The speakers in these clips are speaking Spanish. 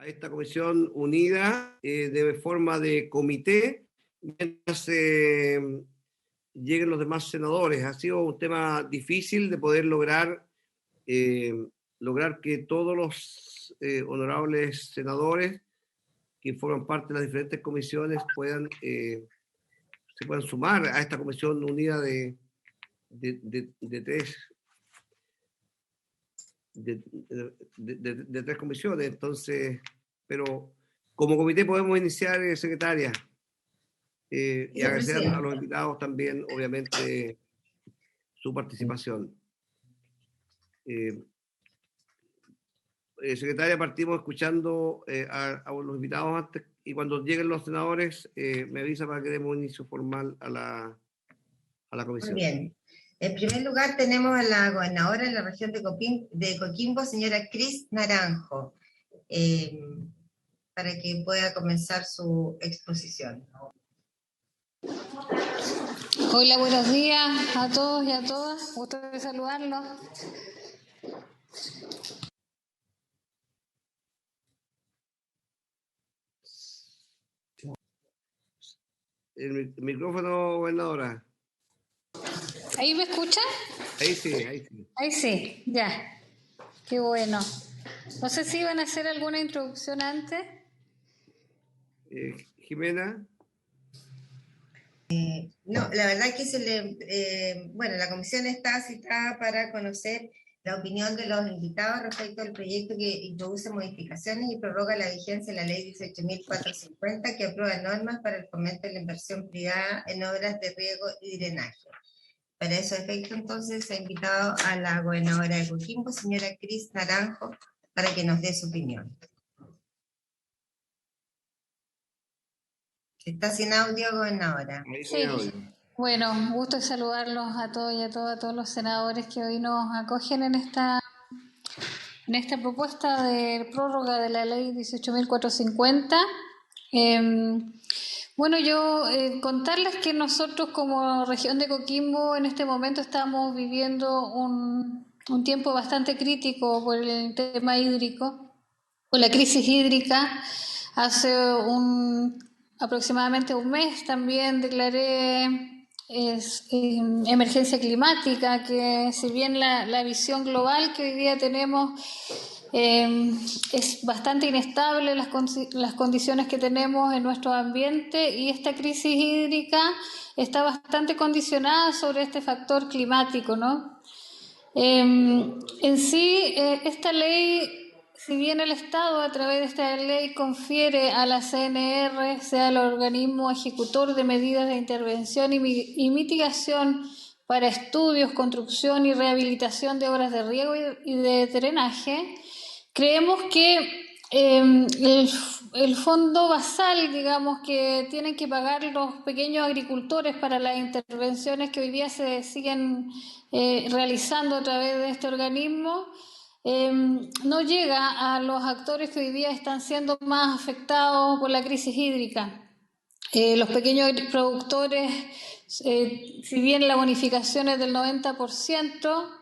a esta comisión unida de forma de comité mientras lleguen los demás senadores. Ha sido un tema difícil de poder lograr que todos los honorables senadores que forman parte de las diferentes comisiones se puedan sumar a esta comisión unida de tres comisiones. Entonces, pero como comité podemos iniciar, secretaria, y agradecer a los invitados también, obviamente, su participación. Secretaria, partimos escuchando a los invitados antes, y cuando lleguen los senadores me avisa para que demos inicio formal a la comisión. Muy bien. En primer lugar tenemos a la gobernadora de la región de Coquimbo, señora Cris Naranjo, para que pueda comenzar su exposición. Hola, buenos días a todos y a todas. Gusto de saludarlos. El micrófono, gobernadora. ¿Ahí me escuchan? Ahí sí, ahí sí. Ahí sí, ya. Qué bueno. No sé si iban a hacer alguna introducción antes. Jimena. No, la verdad que la comisión está citada para conocer la opinión de los invitados respecto al proyecto que introduce modificaciones y prorroga la vigencia de la ley 18.450 que aprueba normas para el fomento de la inversión privada en obras de riego y drenaje. Para ese efecto, entonces, se ha invitado a la gobernadora de Coquimbo, señora Cris Naranjo, para que nos dé su opinión. ¿Está sin audio, gobernadora? Sí. Bueno, gusto de saludarlos a todos y a todos los senadores que hoy nos acogen en esta propuesta de prórroga de la ley 18.450. Bueno, yo contarles que nosotros como región de Coquimbo en este momento estamos viviendo un tiempo bastante crítico por el tema hídrico, por la crisis hídrica. Hace aproximadamente un mes también declaré emergencia climática, que si bien la visión global que hoy día tenemos es bastante inestable las condiciones que tenemos en nuestro ambiente, y esta crisis hídrica está bastante condicionada sobre este factor climático, ¿no? En sí, esta ley, si bien el Estado a través de esta ley confiere a la CNR, sea el organismo ejecutor de medidas de intervención y mitigación para estudios, construcción y rehabilitación de obras de riego y de drenaje, creemos que el fondo basal, digamos, que tienen que pagar los pequeños agricultores para las intervenciones que hoy día se siguen realizando a través de este organismo, no llega a los actores que hoy día están siendo más afectados por la crisis hídrica. Los pequeños productores, si bien la bonificación es del 90%,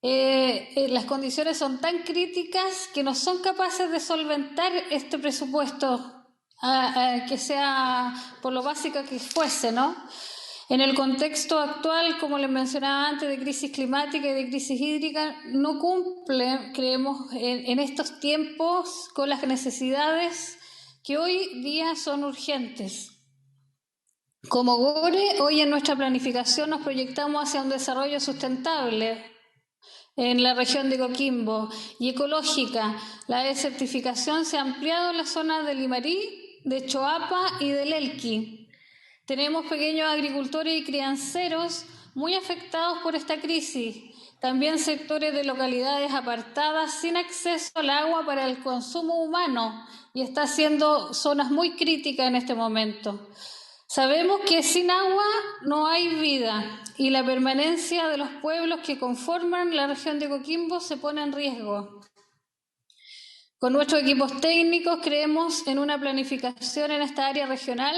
las condiciones son tan críticas que no son capaces de solventar este presupuesto, que sea por lo básico que fuese, ¿no? En el contexto actual, como les mencionaba antes, de crisis climática y de crisis hídrica, no cumple, creemos, en estos tiempos con las necesidades que hoy día son urgentes. Como GORE, hoy en nuestra planificación nos proyectamos hacia un desarrollo sustentable en la región de Coquimbo y ecológica. La desertificación se ha ampliado en la zona de Limarí, de Choapa y del Elqui. Tenemos pequeños agricultores y crianceros muy afectados por esta crisis. También sectores de localidades apartadas sin acceso al agua para el consumo humano, y está siendo zonas muy críticas en este momento. Sabemos que sin agua no hay vida, y la permanencia de los pueblos que conforman la región de Coquimbo se pone en riesgo. Con nuestros equipos técnicos creemos en una planificación en esta área regional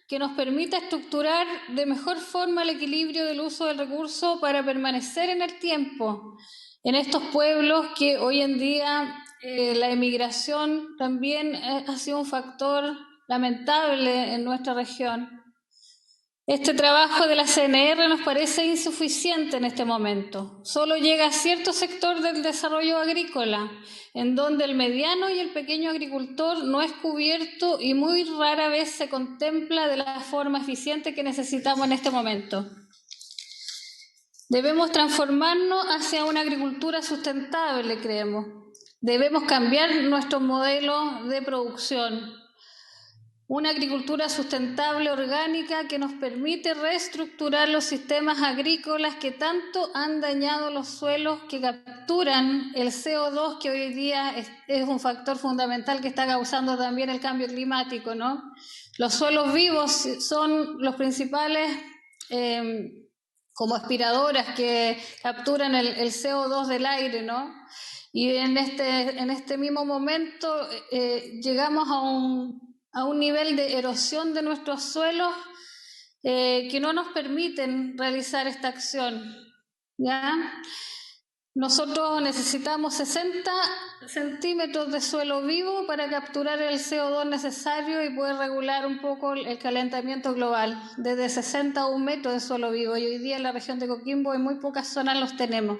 que nos permita estructurar de mejor forma el equilibrio del uso del recurso para permanecer en el tiempo. en estos pueblos que hoy en día la emigración también ha sido un factor lamentable en nuestra región. Este trabajo de la CNR nos parece insuficiente en este momento. Solo llega a cierto sector del desarrollo agrícola, en donde el mediano y el pequeño agricultor no es cubierto y muy rara vez se contempla de la forma eficiente que necesitamos en este momento. Debemos transformarnos hacia una agricultura sustentable, creemos. Debemos cambiar nuestro modelo de producción. Una agricultura sustentable, orgánica, que nos permite reestructurar los sistemas agrícolas que tanto han dañado los suelos, que capturan el CO2, que hoy día es un factor fundamental que está causando también el cambio climático, ¿no? Los suelos vivos son los principales como aspiradoras que capturan el CO2 del aire, ¿no? Y en este mismo momento llegamos a un nivel de erosión de nuestros suelos que no nos permiten realizar esta acción, ¿ya? Nosotros necesitamos 60 centímetros de suelo vivo para capturar el CO2 necesario y poder regular un poco el calentamiento global, desde 60 a 1 metro de suelo vivo. Y hoy día en la región de Coquimbo en muy pocas zonas los tenemos.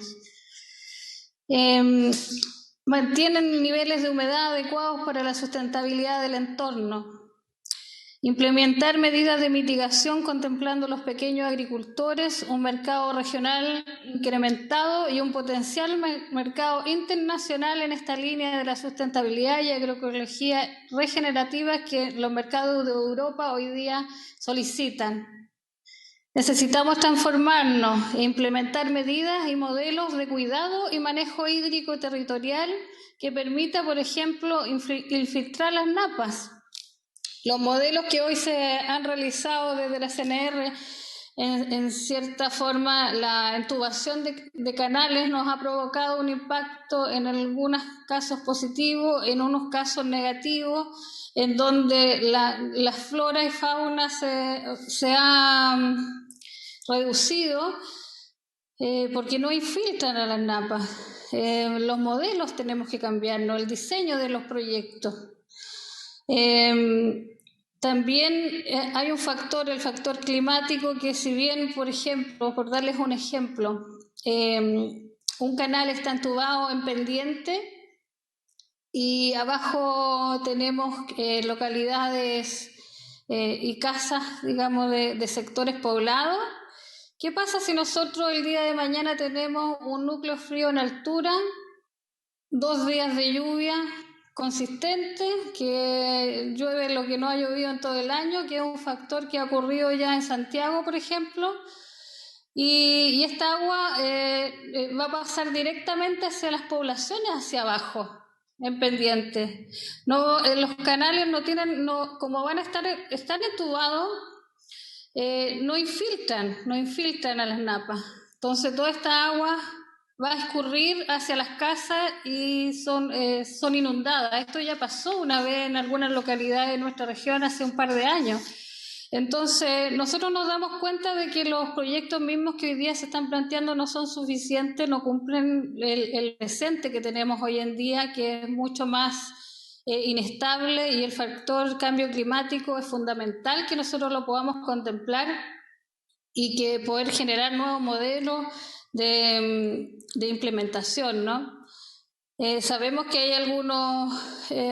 Mantienen niveles de humedad adecuados para la sustentabilidad del entorno. Implementar medidas de mitigación contemplando los pequeños agricultores, un mercado regional incrementado y un potencial mercado internacional en esta línea de la sustentabilidad y agroecología regenerativa que los mercados de Europa hoy día solicitan. Necesitamos transformarnos e implementar medidas y modelos de cuidado y manejo hídrico territorial que permita, por ejemplo, infiltrar las napas. Los modelos que hoy se han realizado desde la CNR, en cierta forma, la intubación de canales nos ha provocado un impacto en algunos casos positivo, en unos casos negativos, en donde la flora y fauna se ha reducido porque no infiltran a las napas. Los modelos tenemos que cambiarnos, el diseño de los proyectos. También hay un factor, el factor climático, que si bien, por ejemplo, por darles un ejemplo, un canal está entubado en pendiente y abajo tenemos localidades y casas, digamos, de sectores poblados. ¿Qué pasa si nosotros el día de mañana tenemos un núcleo frío en altura, 2 días de lluvia consistente, que llueve lo que no ha llovido en todo el año, que es un factor que ha ocurrido ya en Santiago, por ejemplo, y esta agua va a pasar directamente hacia las poblaciones, hacia abajo, en pendiente? No, los canales no tienen, como van a están entubados, no infiltran a las napas. Entonces toda esta agua va a escurrir hacia las casas y son inundadas. Esto ya pasó una vez en algunas localidades de nuestra región hace un par de años. Entonces nosotros nos damos cuenta de que los proyectos mismos que hoy día se están planteando no son suficientes, no cumplen el presente que tenemos hoy en día, que es mucho más inestable, y el factor cambio climático es fundamental que nosotros lo podamos contemplar y que poder generar nuevos modelos de implementación, ¿no? Sabemos que hay algunos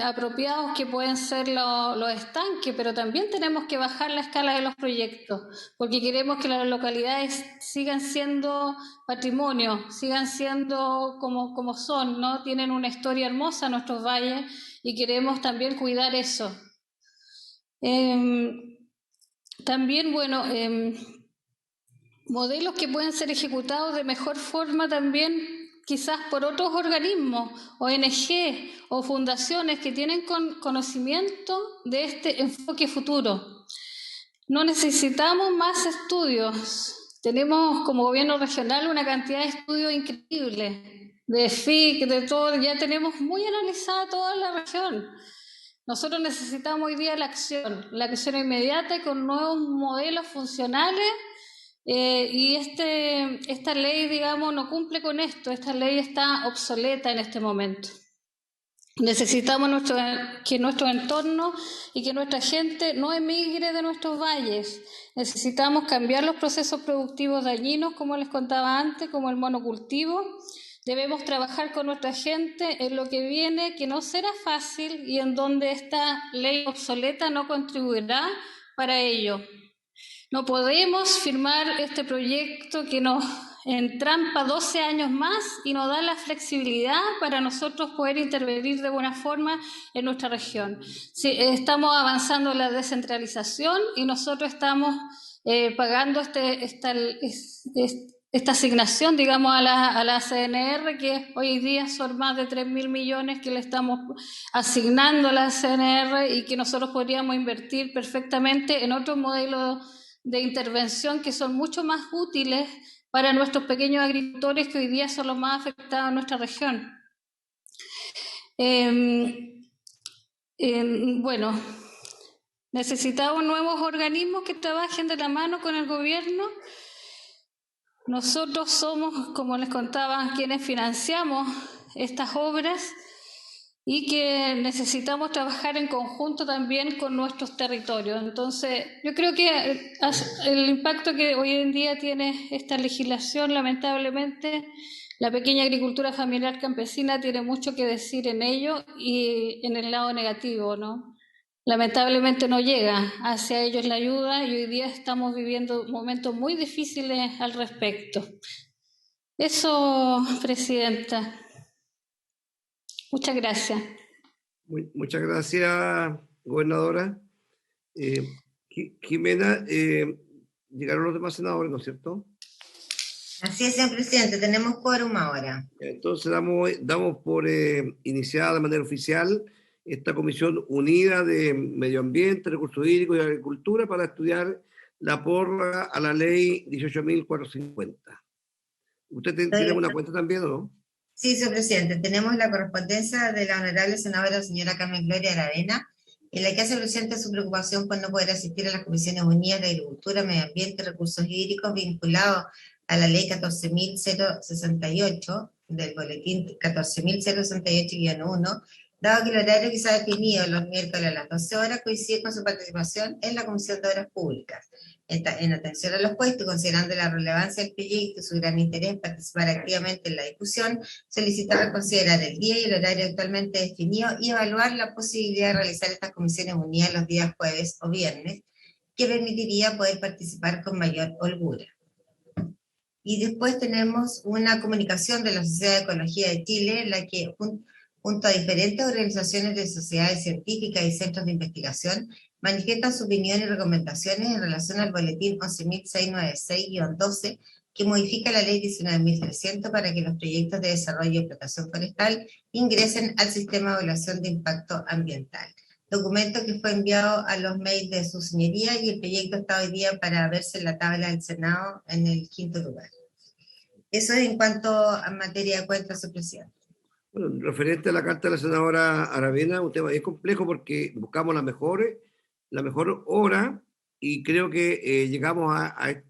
apropiados que pueden ser los estanques, pero también tenemos que bajar la escala de los proyectos, porque queremos que las localidades sigan siendo patrimonio, sigan siendo como son, ¿no? Tienen una historia hermosa nuestros valles y queremos también cuidar eso. También, bueno, modelos que pueden ser ejecutados de mejor forma también, quizás por otros organismos, ONG o fundaciones que tienen conocimiento de este enfoque futuro. No necesitamos más estudios. Tenemos como gobierno regional una cantidad de estudios increíble, de FIC, de todo, ya tenemos muy analizada toda la región. Nosotros necesitamos hoy día la acción inmediata y con nuevos modelos funcionales y esta ley, digamos, no cumple con esto. Esta ley está obsoleta en este momento. Necesitamos que nuestro entorno y que nuestra gente no emigre de nuestros valles. Necesitamos cambiar los procesos productivos dañinos, como les contaba antes, como el monocultivo. Debemos trabajar con nuestra gente en lo que viene, que no será fácil y en donde esta ley obsoleta no contribuirá para ello. No podemos firmar este proyecto que nos entrampa 12 años más y nos da la flexibilidad para nosotros poder intervenir de buena forma en nuestra región. Sí, estamos avanzando en la descentralización y nosotros estamos pagando esta asignación, digamos, a la CNR, que hoy día son más de 3.000 millones que le estamos asignando a la CNR y que nosotros podríamos invertir perfectamente en otros modelos de intervención que son mucho más útiles para nuestros pequeños agricultores que hoy día son los más afectados en nuestra región. Bueno, necesitamos nuevos organismos que trabajen de la mano con el gobierno. Nosotros somos, como les contaba, quienes financiamos estas obras y que necesitamos trabajar en conjunto también con nuestros territorios. Entonces, yo creo que el impacto que hoy en día tiene esta legislación, lamentablemente, la pequeña agricultura familiar campesina tiene mucho que decir en ello y en el lado negativo, ¿no? Lamentablemente no llega hacia ellos la ayuda y hoy día estamos viviendo momentos muy difíciles al respecto. Eso, Presidenta. Muchas gracias. Muchas gracias, gobernadora. Jimena, llegaron los demás senadores, ¿no es cierto? Así es, señor presidente, tenemos quórum ahora. Entonces damos por iniciada de manera oficial esta comisión unida de Medio Ambiente, Recursos Hídricos y Agricultura para estudiar la prórroga a la ley 18.450. ¿Usted tiene una cuenta también o no? Sí, señor presidente, tenemos la correspondencia de la honorable senadora señora Carmen Gloria Aravena, en la que hace presente su preocupación por no poder asistir a las comisiones unidas de Agricultura, Medio Ambiente y Recursos Hídricos vinculados a la ley 14.068 del boletín 14.068-1, dado que el horario que se ha definido los miércoles a las 12 horas coincide con su participación en la Comisión de Obras Públicas. En atención a los puestos y considerando la relevancia del proyecto y su gran interés en participar activamente en la discusión, solicita reconsiderar el día y el horario actualmente definido y evaluar la posibilidad de realizar estas comisiones unidas los días jueves o viernes, que permitiría poder participar con mayor holgura. Y después tenemos una comunicación de la Sociedad de Ecología de Chile, en la que junto a diferentes organizaciones de sociedades científicas y centros de investigación, manifiestan su opinión y recomendaciones en relación al boletín 11.696-12, que modifica la ley 19.300 para que los proyectos de desarrollo y explotación forestal ingresen al sistema de evaluación de impacto ambiental. Documento que fue enviado a los mails de su señoría y el proyecto está hoy día para verse en la tabla del Senado en el 5º lugar. Eso es en cuanto a materia de cuentas, su presidente. Bueno, referente a la carta de la senadora Aravena, un tema bien complejo porque buscamos la mejor hora y creo que llegamos a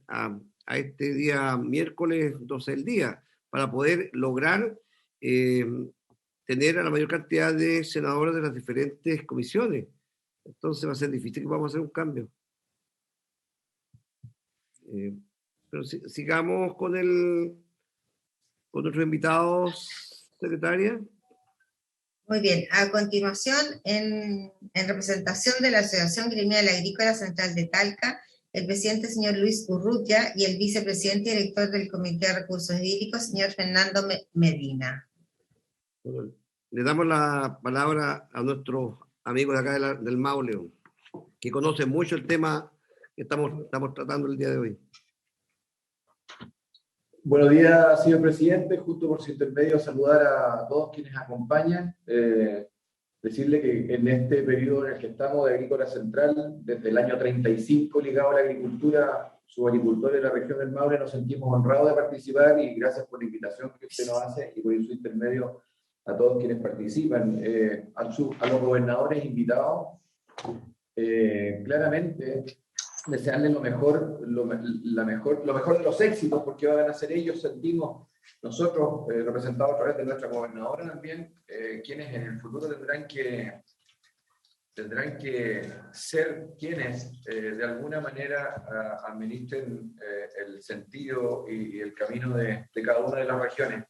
este día miércoles 12 del día para poder lograr tener a la mayor cantidad de senadores de las diferentes comisiones. Entonces va a ser difícil que vamos a hacer un cambio. Pero sigamos con nuestros invitados, secretaria. Muy bien, a continuación, en representación de la Asociación Gremial Agrícola Central de Talca, el presidente señor Luis Urrutia y el vicepresidente y director del Comité de Recursos Hídricos, señor Fernando Medina. Bueno, le damos la palabra a nuestros amigos de acá del Maule, que conocen mucho el tema que estamos tratando el día de hoy. Buenos días, señor presidente. Justo por su intermedio saludar a todos quienes acompañan. Decirle que en este periodo en el que estamos de Agrícola Central, desde el año 35 ligado a la agricultura, sus agricultores de la región del Maule, nos sentimos honrados de participar y gracias por la invitación que usted nos hace y por su intermedio a todos quienes participan. A los gobernadores invitados, claramente desearles lo mejor de los éxitos, porque van a ser ellos, sentimos nosotros, representados a través de nuestra gobernadora también, quienes en el futuro tendrán que ser quienes de alguna manera administren el sentido y el camino de cada una de las regiones.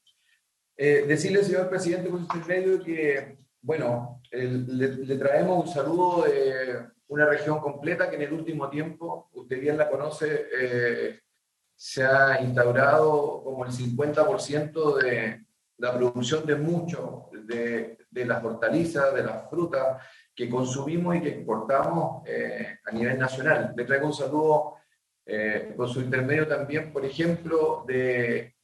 Decirle, señor presidente, por su medio, que, bueno, le traemos un saludo de una región completa que en el último tiempo, usted bien la conoce, se ha instaurado como el 50% de la producción de mucho, de las hortalizas, de las frutas que consumimos y que exportamos a nivel nacional. Le traigo un saludo con su intermedio también, por ejemplo, de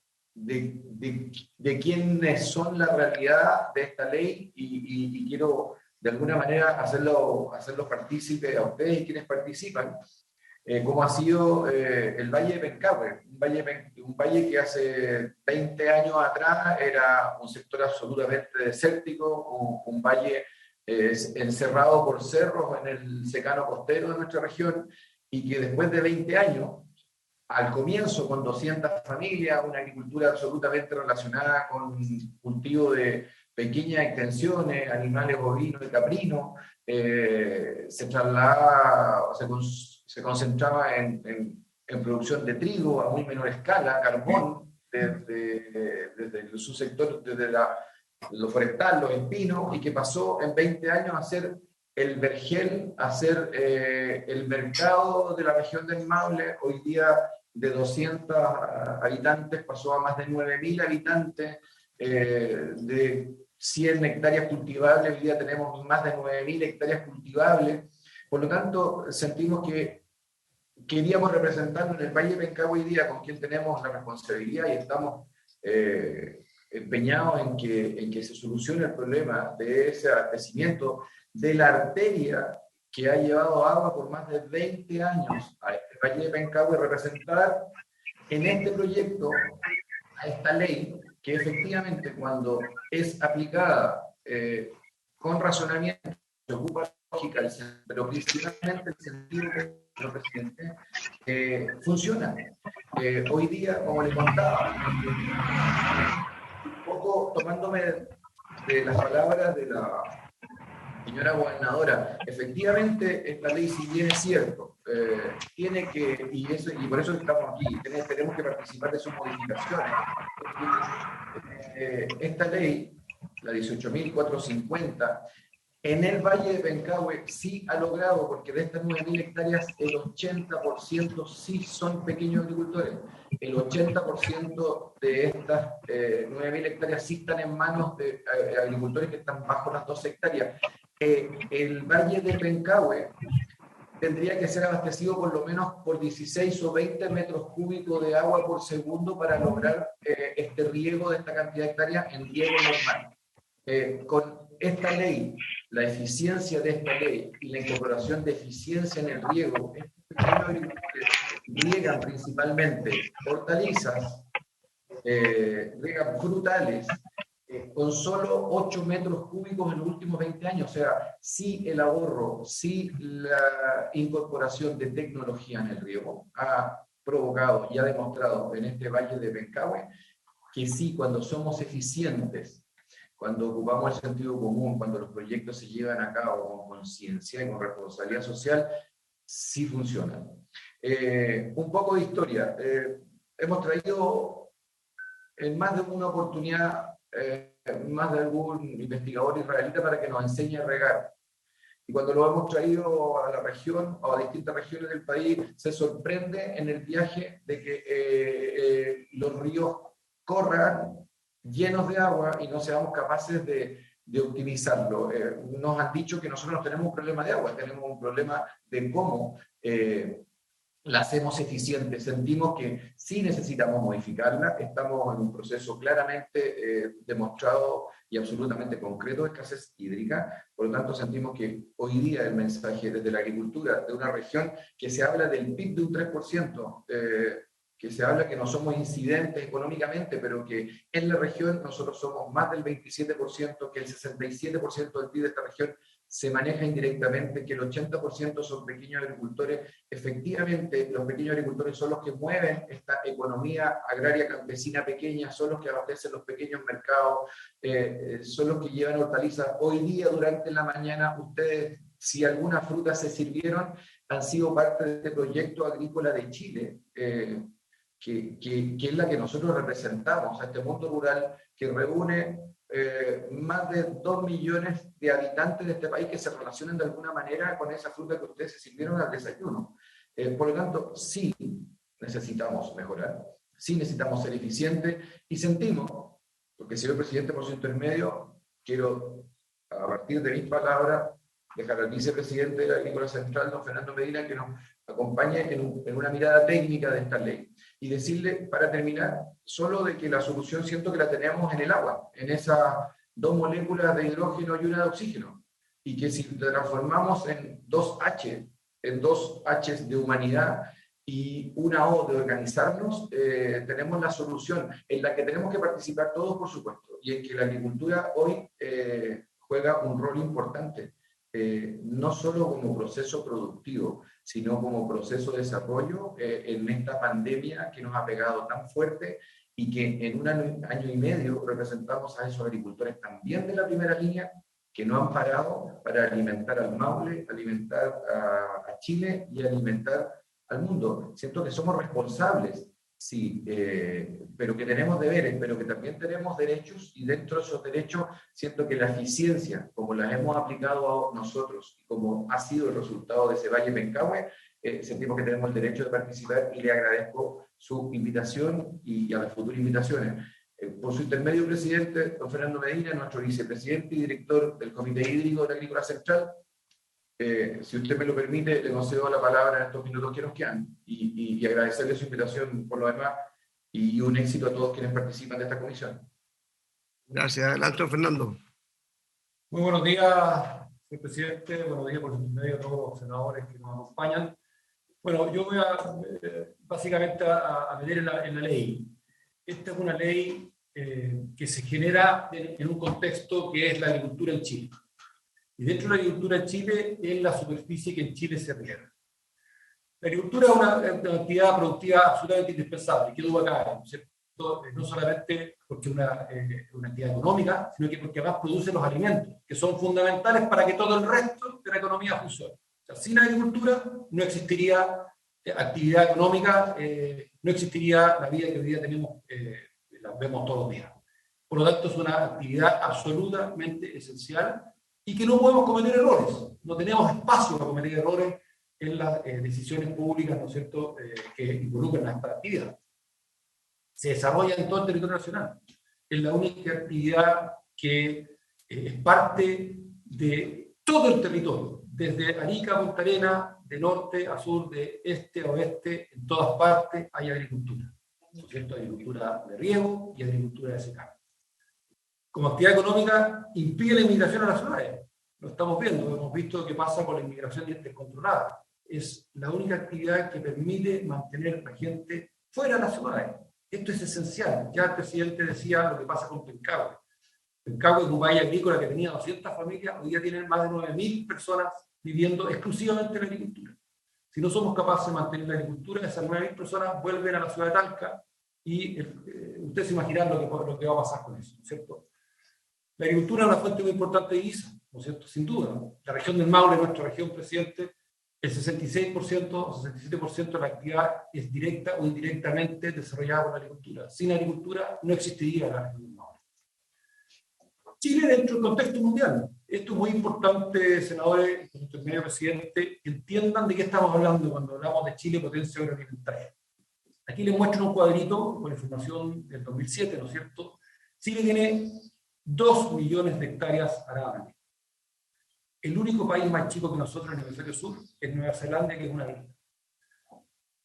quiénes son la realidad de esta ley y quiero de alguna manera hacerlos partícipes a ustedes y quienes participan, como ha sido el Valle de Pencahue, un valle que hace 20 años atrás era un sector absolutamente desértico, un valle encerrado por cerros en el secano costero de nuestra región, y que después de 20 años, al comienzo con 200 familias, una agricultura absolutamente relacionada con cultivo de pequeñas extensiones, animales bovinos y caprinos, se concentraba en producción de trigo a muy menor escala, carbón, desde su sector, desde lo forestal, los espinos, y que pasó en 20 años a ser el vergel, a ser el mercado de la región del Maule. Hoy día de 200 habitantes pasó a más de 9.000 habitantes, de 100 hectáreas cultivables, hoy día tenemos más de 9.000 hectáreas cultivables. Por lo tanto, sentimos que queríamos representar en el Valle de Pencahue hoy día, con quien tenemos la responsabilidad y estamos empeñados en que se solucione el problema de ese abastecimiento de la arteria que ha llevado agua por más de 20 años a este Valle de Pencahue, representar en este proyecto a esta ley que efectivamente cuando es aplicada con razonamiento, se ocupa lógica, pero principalmente el sentido del presidente, funciona. Hoy día, como le contaba, un poco tomándome de las palabras de la señora gobernadora, efectivamente esta ley, si bien es cierto, tiene que, y por eso estamos aquí, tenemos que participar de sus modificaciones. Esta ley, la 18.450, en el Valle de Pencahue sí ha logrado, porque de estas 9.000 hectáreas, el 80% sí son pequeños agricultores. El 80% de estas 9.000 hectáreas sí están en manos de agricultores que están bajo las 12 hectáreas. El Valle de Pencahue tendría que ser abastecido por lo menos por 16 o 20 metros cúbicos de agua por segundo para lograr este riego de esta cantidad de hectáreas en riego normal. Con esta ley, la eficiencia de esta ley y la incorporación de eficiencia en el riego, estos pequeños agricultores riegan principalmente hortalizas, riegan frutales, con solo 8 metros cúbicos en los últimos 20 años. O sea, sí el ahorro, sí la incorporación de tecnología en el riego ha provocado y ha demostrado en este Valle de Pencahue que sí, cuando somos eficientes, cuando ocupamos el sentido común, cuando los proyectos se llevan a cabo con conciencia y con responsabilidad social, sí funcionan. Un poco de historia. Hemos traído en más de una oportunidad más de algún investigador israelita para que nos enseñe a regar. Y cuando lo hemos traído a la región o a distintas regiones del país, se sorprende en el viaje de que los ríos corran llenos de agua y no seamos capaces de optimizarlo. Nos han dicho que nosotros no tenemos un problema de agua, tenemos un problema de cómo la hacemos eficiente. Sentimos que sí necesitamos modificarla, estamos en un proceso claramente demostrado y absolutamente concreto de escasez hídrica. Por lo tanto, sentimos que hoy día el mensaje desde la agricultura de una región que se habla del PIB de un 3%, que se habla que no somos incidentes económicamente, pero que en la región nosotros somos más del 27%, que el 67% del PIB de esta región se maneja indirectamente, que el 80% son pequeños agricultores. Efectivamente, los pequeños agricultores son los que mueven esta economía agraria campesina pequeña, son los que abastecen los pequeños mercados, son los que llevan hortalizas. Hoy día, durante la mañana, ustedes, si alguna fruta se sirvieron, han sido parte de este proyecto agrícola de Chile, que es la que nosotros representamos, a este mundo rural que reúne más de 2 millones de habitantes de este país que se relacionan de alguna manera con esa fruta que ustedes se sirvieron al desayuno. Por lo tanto, sí necesitamos mejorar, sí necesitamos ser eficientes y sentimos, porque señor presidente, por su intermedio, quiero, a partir de mis palabras, dejar al vicepresidente de la Agrícola Central, don Fernando Medina, que nos acompañe en una mirada técnica de esta ley. Y decirle, para terminar, solo de que la solución siento que la tenemos en el agua, en esas 2 moléculas de hidrógeno y una de oxígeno. Y que si transformamos en 2H, en 2 H's de humanidad y una O de organizarnos, tenemos la solución en la que tenemos que participar todos, por supuesto, y en que la agricultura hoy juega un rol importante. No solo como proceso productivo, sino como proceso de desarrollo en esta pandemia que nos ha pegado tan fuerte y que en un año y medio representamos a esos agricultores también de la primera línea que no han parado para alimentar al Maule, alimentar a Chile y alimentar al mundo. Siento que somos responsables, sí, pero que tenemos deberes, pero que también tenemos derechos, y dentro de esos derechos siento que la eficiencia, como las hemos aplicado a nosotros, como ha sido el resultado de ese Valle Pencahue, sentimos que tenemos el derecho de participar y le agradezco su invitación y a las futuras invitaciones. Por su intermedio, presidente, don Fernando Medina, nuestro vicepresidente y director del Comité Hídrico de la Agrícola Central, si usted me lo permite, le concedo la palabra en estos minutos que nos quedan y agradecerle su invitación por lo demás y un éxito a todos quienes participan de esta comisión. Gracias. Adelante, Fernando. Muy buenos días, señor presidente. Buenos días por su intermedio a todos los senadores que nos acompañan. Bueno, yo voy básicamente a meter en la ley. Esta es una ley que se genera en un contexto que es la agricultura en Chile. Y dentro de la agricultura en Chile es la superficie que en Chile se riega. La agricultura es una actividad productiva absolutamente indispensable, que duda cabe, ¿no es cierto? No solamente porque es una actividad económica, sino que porque además produce los alimentos, que son fundamentales para que todo el resto de la economía funcione. O sea, sin agricultura no existiría actividad económica, no existiría la vida que hoy día tenemos, la vemos todos los días. Por lo tanto, es una actividad absolutamente esencial y que no podemos cometer errores. No tenemos espacio para cometer errores en las decisiones públicas, ¿no es cierto?, que involucran a esta actividad. Se desarrolla en todo el territorio nacional. Es la única actividad que es parte de todo el territorio, desde Arica a Punta Arenas, de norte a sur, de este a oeste, en todas partes hay agricultura. ¿No es cierto? Agricultura de riego y agricultura de secano. Como actividad económica, impide la inmigración a las ciudades. Lo estamos viendo, hemos visto qué pasa con la inmigración descontrolada. Es la única actividad que permite mantener a la gente fuera de las ciudades. Esto es esencial. Ya el presidente decía lo que pasa con Pencahue. Pencahue es un valle agrícola que tenía 200 familias, hoy día tienen más de 9.000 personas viviendo exclusivamente en la agricultura. Si no somos capaces de mantener la agricultura, esas 9.000 personas vuelven a la ciudad de Talca y ustedes se imaginarán lo que va a pasar con eso, ¿no es cierto? La agricultura es una fuente muy importante de divisa, ¿no es cierto? Sin duda, ¿no? La región del Maule, nuestra región, presidente, el 66% o 67% de la actividad es directa o indirectamente desarrollada por la agricultura. Sin agricultura no existiría la región del Maule. Chile dentro del contexto mundial. Esto es muy importante, senadores, intermedio presidente, entiendan de qué estamos hablando cuando hablamos de Chile potencia agroalimentaria. Aquí les muestro un cuadrito con información del 2007, ¿no es cierto? Chile tiene 2 millones de hectáreas arables. El único país más chico que nosotros en el hemisferio sur es Nueva Zelanda, que es una isla.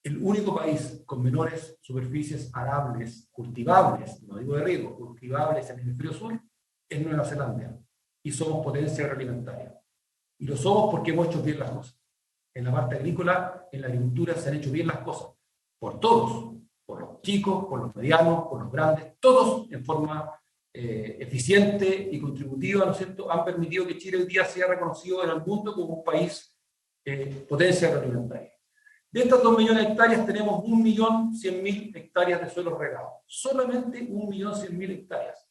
El único país con menores superficies arables, cultivables, no digo de riego, cultivables en el hemisferio sur, es Nueva Zelanda. Y somos potencia agroalimentaria. Y lo somos porque hemos hecho bien las cosas. En la parte agrícola, en la agricultura se han hecho bien las cosas. Por todos. Por los chicos, por los medianos, por los grandes, todos en forma eficiente y contributiva, ¿no es cierto?, han permitido que Chile hoy día sea reconocido en el mundo como un país potencia agroalimentaria. De estas 2 millones de hectáreas tenemos 1.100.000 hectáreas de suelos regados. Solamente 1.100.000 hectáreas.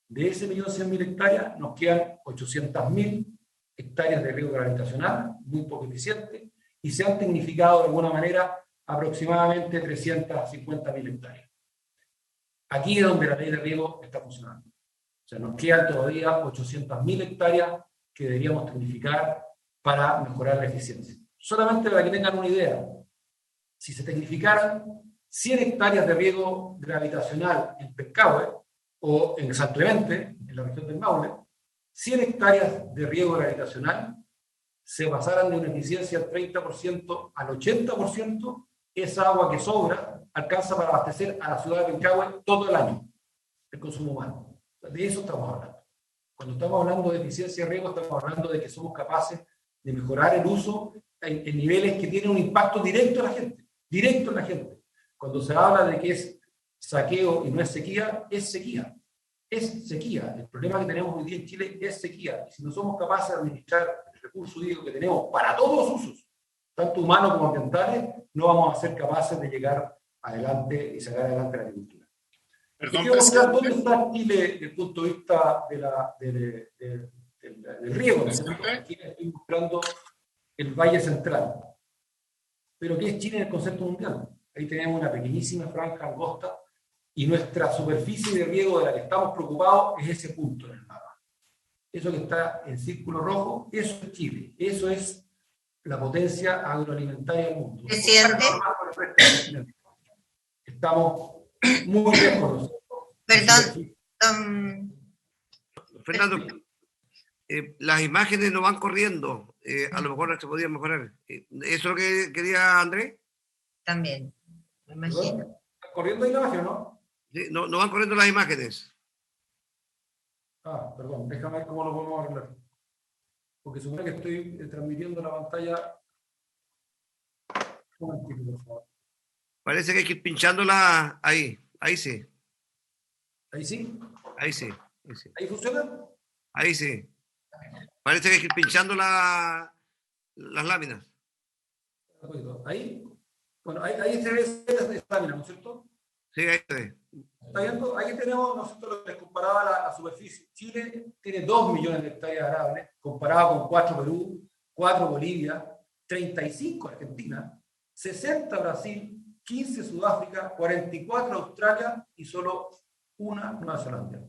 De ese 1.100.000 hectáreas nos quedan 800.000 hectáreas de riego gravitacional, muy poco eficiente, y se han tecnificado de alguna manera aproximadamente 350.000 hectáreas. Aquí es donde la ley de riego está funcionando. O sea, nos quedan todavía 800.000 hectáreas que deberíamos tecnificar para mejorar la eficiencia. Solamente para que tengan una idea, si se tecnificaran 100 hectáreas de riego gravitacional en Pescahue o en San Clemente, en la región del Maule, 100 hectáreas de riego gravitacional se pasaran de una eficiencia del 30% al 80%, esa agua que sobra alcanza para abastecer a la ciudad de Pescahue todo el año, el consumo humano. De eso estamos hablando. Cuando estamos hablando de eficiencia de riego, estamos hablando de que somos capaces de mejorar el uso en niveles que tienen un impacto directo en la gente. Directo en la gente. Cuando se habla de que es saqueo y no es sequía, es sequía. Es sequía. El problema que tenemos hoy día en Chile es sequía. Y si no somos capaces de administrar el recurso hídrico que tenemos para todos los usos, tanto humanos como ambientales, no vamos a ser capaces de llegar adelante y sacar adelante la agricultura. Perdón, ¿Dónde está Chile desde el punto de vista del riego? Aquí estoy mostrando el Valle Central. Pero ¿qué es Chile en el concepto mundial? Ahí tenemos una pequeñísima franja angosta y nuestra superficie de riego de la que estamos preocupados es ese punto en el mapa. Eso que está en círculo rojo, eso es Chile. Eso es la potencia agroalimentaria del mundo. Presidente. Estamos muy lejos. Perdón. Fernando, las imágenes no van corriendo. A lo mejor se podía mejorar. ¿Eso es lo que quería Andrés? También, me imagino. ¿Está corriendo ahí la imagen, no? Sí, no van corriendo las imágenes. Ah, perdón, déjame ver cómo lo podemos arreglar. Porque supone que estoy transmitiendo la pantalla. Un momentito, por favor. Parece que hay que ir pinchándola ahí. Ahí sí. ¿Ahí sí? Ahí sí. Ahí sí. ¿Ahí funciona? Ahí sí. Parece que hay que ir pinchando las láminas. ¿Ahí? Bueno, ahí se ve esta lámina, ¿no es cierto? Sí, ahí se. ¿Está viendo? Ahí tenemos, nosotros lo que les comparaba la superficie. Chile tiene 2 millones de hectáreas arables, comparado con 4 Perú, 4 Bolivia, 35 Argentina, 60 Brasil, 15 Sudáfrica, 44 Australia y solo 1 Nueva Zelanda.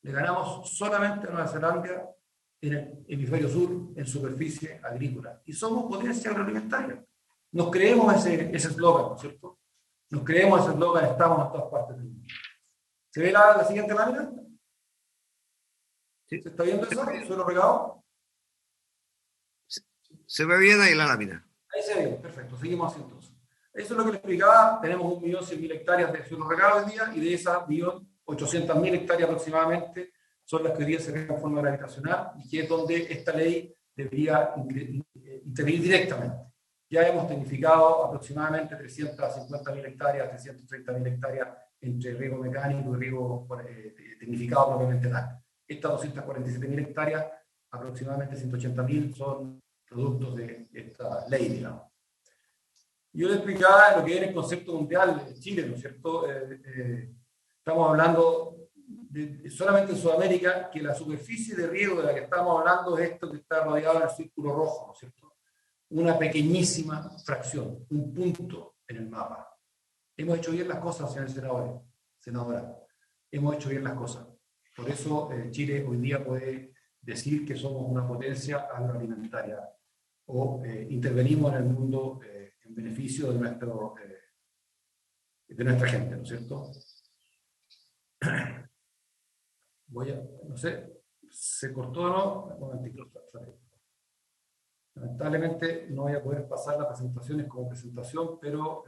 Le ganamos solamente a Nueva Zelanda en el hemisferio sur en superficie agrícola. Y somos potencia agroalimentaria. Nos creemos ese eslogan, ¿no es cierto? Nos creemos ese eslogan, estamos en todas partes del mundo. ¿Se ve la siguiente lámina? Sí. ¿Se está viendo eso? ¿Suelo regado? Se ve bien ahí la lámina. Ahí se ve, perfecto. Seguimos así entonces. Eso es lo que les explicaba. Tenemos 1.100.000 hectáreas de suelo regado hoy día y de esas 1.800.000 hectáreas aproximadamente son las que hoy día se regan en forma gravitacional y que es donde esta ley debería intervenir directamente. Ya hemos tecnificado aproximadamente 350.000 hectáreas, 330.000 hectáreas entre riego mecánico y riego tecnificado propiamente tal. Estas 247.000 hectáreas, aproximadamente 180.000 son productos de esta ley, digamos. Yo les explicaba lo que era el concepto mundial de Chile, ¿no es cierto? Estamos hablando solamente en Sudamérica, que la superficie de riego de la que estamos hablando es esto que está rodeado en el círculo rojo, ¿no es cierto? Una pequeñísima fracción, un punto en el mapa. Hemos hecho bien las cosas, señor senadora. Hemos hecho bien las cosas. Por eso Chile hoy día puede decir que somos una potencia agroalimentaria o intervenimos en el mundo en beneficio de nuestra gente, ¿no es cierto? No sé, ¿se cortó o no? Un momentito. Lamentablemente no voy a poder pasar las presentaciones como presentación, pero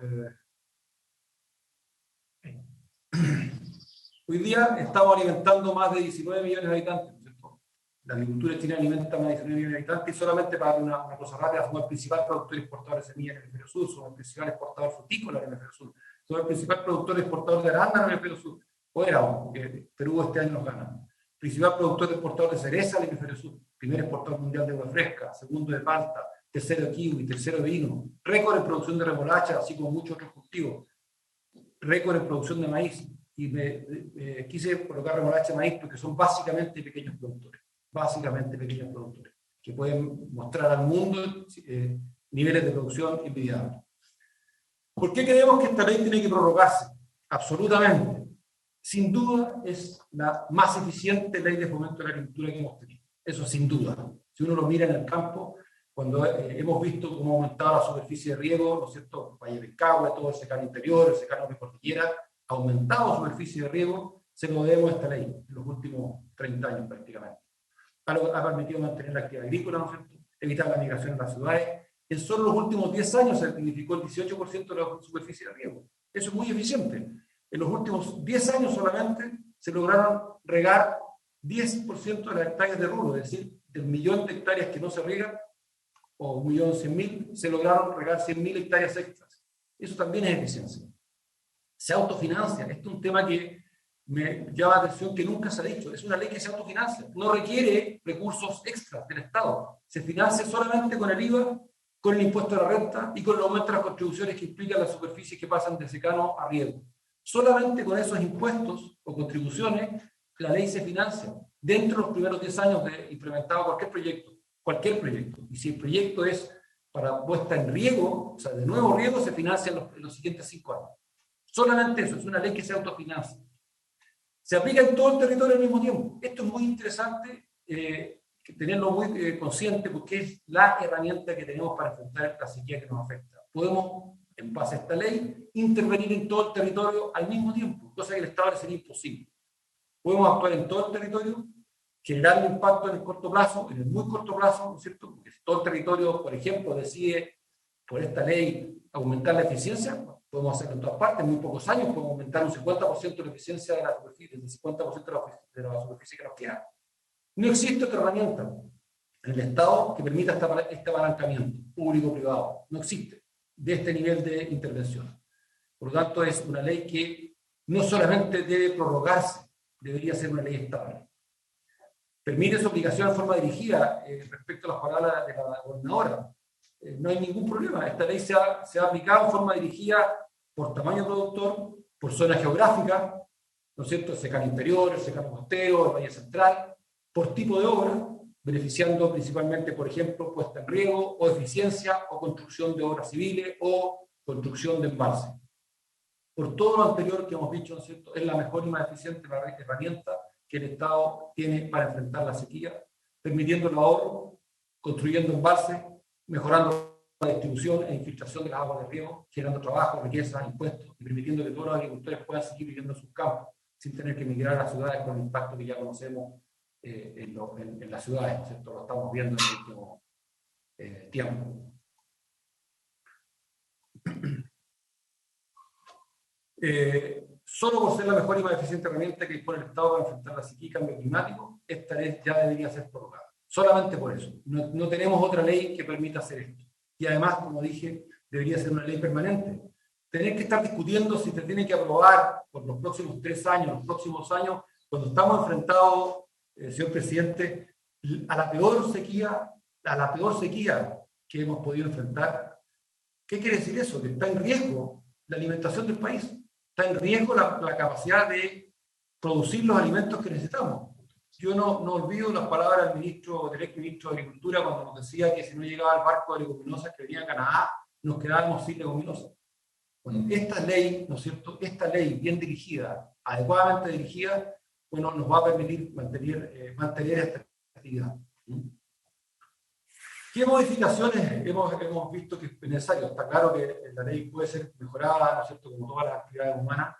hoy día estamos alimentando más de 19 millones de habitantes, ¿no es cierto? La agricultura chilena alimenta más de 19 millones de habitantes y solamente para una cosa rápida, somos el principal productor exportador de semillas en el hemisferio sur, somos el principal exportador frutícola en el hemisferio sur, somos el principal productor exportador de arándano en el hemisferio sur. o éramos, porque Perú este año nos gana. Principal productor y exportador de cereza al hemisferio sur, primer exportador mundial de uva fresca, segundo de palta, tercero de kiwi, tercero de vino, récord en producción de remolacha, así como muchos otros cultivos, récord en producción de maíz, y me quise colocar remolacha y maíz porque son básicamente pequeños productores, que pueden mostrar al mundo niveles de producción envidiables. ¿Por qué creemos que esta ley tiene que prorrogarse? Absolutamente. Sin duda es la más eficiente ley de fomento de la agricultura que hemos tenido. Eso sin duda. Si uno lo mira en el campo, cuando hemos visto cómo ha aumentado la superficie de riego, ¿no es cierto? Valle del Cauca, todo el secano interior, el secano de cordillera, ha aumentado la superficie de riego, se lo debemos a esta ley en los últimos 30 años prácticamente. Ha permitido mantener la actividad agrícola, ¿no es cierto? Evitar la migración en las ciudades. En solo los últimos 10 años se significó el 18% de la superficie de riego. Eso es muy eficiente. En los últimos 10 años solamente se lograron regar 10% de las hectáreas de ruro, es decir, del millón de hectáreas que no se riegan, o 1.100.000, se lograron regar 100.000 hectáreas extras. Eso también es eficiencia. Se autofinancia. Este es un tema que me llama la atención, que nunca se ha dicho. Es una ley que se autofinancia. No requiere recursos extras del Estado. Se financia solamente con el IVA, con el impuesto a la renta y con el aumento de las contribuciones que implican las superficies que pasan de secano a riego. Solamente con esos impuestos o contribuciones la ley se financia dentro de los primeros 10 años de implementado cualquier proyecto. Y si el proyecto es para puesta en riego, o sea, de nuevo riego, se financia en los siguientes 5 años. Solamente eso, es una ley que se autofinancia. Se aplica en todo el territorio al mismo tiempo. Esto es muy interesante tenerlo muy consciente, porque es la herramienta que tenemos para enfrentar la sequía que nos afecta. Podemos, en base a esta ley, intervenir en todo el territorio al mismo tiempo, cosa que el Estado le sería imposible. Podemos actuar en todo el territorio, generar un impacto en el corto plazo, en el muy corto plazo, ¿no es cierto? Porque si todo el territorio, por ejemplo, decide por esta ley aumentar la eficiencia, podemos hacerlo en todas partes, en muy pocos años podemos aumentar un 50% de la eficiencia de la superficie, del 50% de la superficie que nos queda. No existe otra herramienta en el Estado que permita este apalancamiento público-privado. No existe de este nivel de intervención. Por lo tanto, es una ley que no solamente debe prorrogarse, debería ser una ley estable. Permite su aplicación en forma dirigida respecto a las palabras de la gobernadora. No hay ningún problema. Esta ley se ha aplicado en forma dirigida por tamaño productor, por zona geográfica, ¿no es cierto? El secano interior, el secano costero, el valle central, por tipo de obra, beneficiando principalmente, por ejemplo, puesta en riego, o eficiencia, o construcción de obras civiles, o construcción de embalse. Por todo lo anterior que hemos dicho, ¿no es cierto? Es la mejor y más eficiente herramienta que el Estado tiene para enfrentar la sequía, permitiendo el ahorro, construyendo embalses, mejorando la distribución e infiltración de las aguas de riego, generando trabajo, riqueza, impuestos, y permitiendo que todos los agricultores puedan seguir viviendo en sus campos, sin tener que emigrar a las ciudades con el impacto que ya conocemos en las ciudades, ¿no es cierto? Lo estamos viendo en el último tiempo. Solo por ser la mejor y más eficiente herramienta que dispone el Estado para enfrentar la sequía y cambio climático, esta ley ya debería ser prorrogada. Solamente por eso. No tenemos otra ley que permita hacer esto. Y además, como dije, debería ser una ley permanente. Tener que estar discutiendo si se tiene que aprobar por los próximos 3 años, los próximos años, cuando estamos enfrentados, señor presidente, a la peor sequía que hemos podido enfrentar. ¿Qué quiere decir eso? Que está en riesgo la alimentación del país. Está en riesgo la capacidad de producir los alimentos que necesitamos. Yo no olvido las palabras del ex ministro de Agricultura cuando nos decía que si no llegaba el barco de leguminosas que venía a Canadá, nos quedábamos sin leguminosas. Bueno, esta ley, ¿no es cierto? Esta ley bien dirigida, adecuadamente dirigida, bueno, nos va a permitir mantener esta actividad. ¿Qué modificaciones hemos visto que es necesario? Está claro que la ley puede ser mejorada, ¿no es cierto?, como todas las actividades humanas.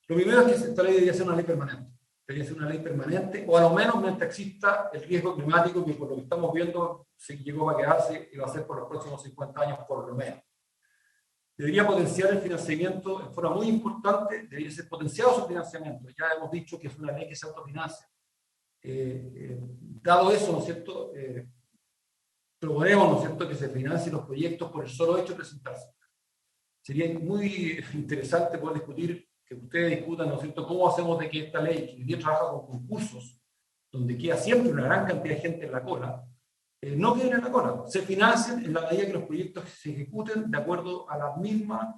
Lo primero es que esta ley debería ser una ley permanente. Debería ser una ley permanente, o a lo menos mientras exista el riesgo climático, que por lo que estamos viendo se llegó a quedarse y va a ser por los próximos 50 años por lo menos. Debería potenciar el financiamiento en forma muy importante, debería ser potenciado su financiamiento. Ya hemos dicho que es una ley que se autofinancia. Dado eso, ¿no es cierto?, proponemos, ¿no es cierto?, que se financien los proyectos por el solo hecho de presentarse. Sería muy interesante poder discutir que ustedes discutan, ¿no es cierto?, cómo hacemos de que esta ley, que hoy día trabaja con concursos, donde queda siempre una gran cantidad de gente en la cola, no queden en la cola, se financien en la medida que los proyectos se ejecuten de acuerdo a los mismos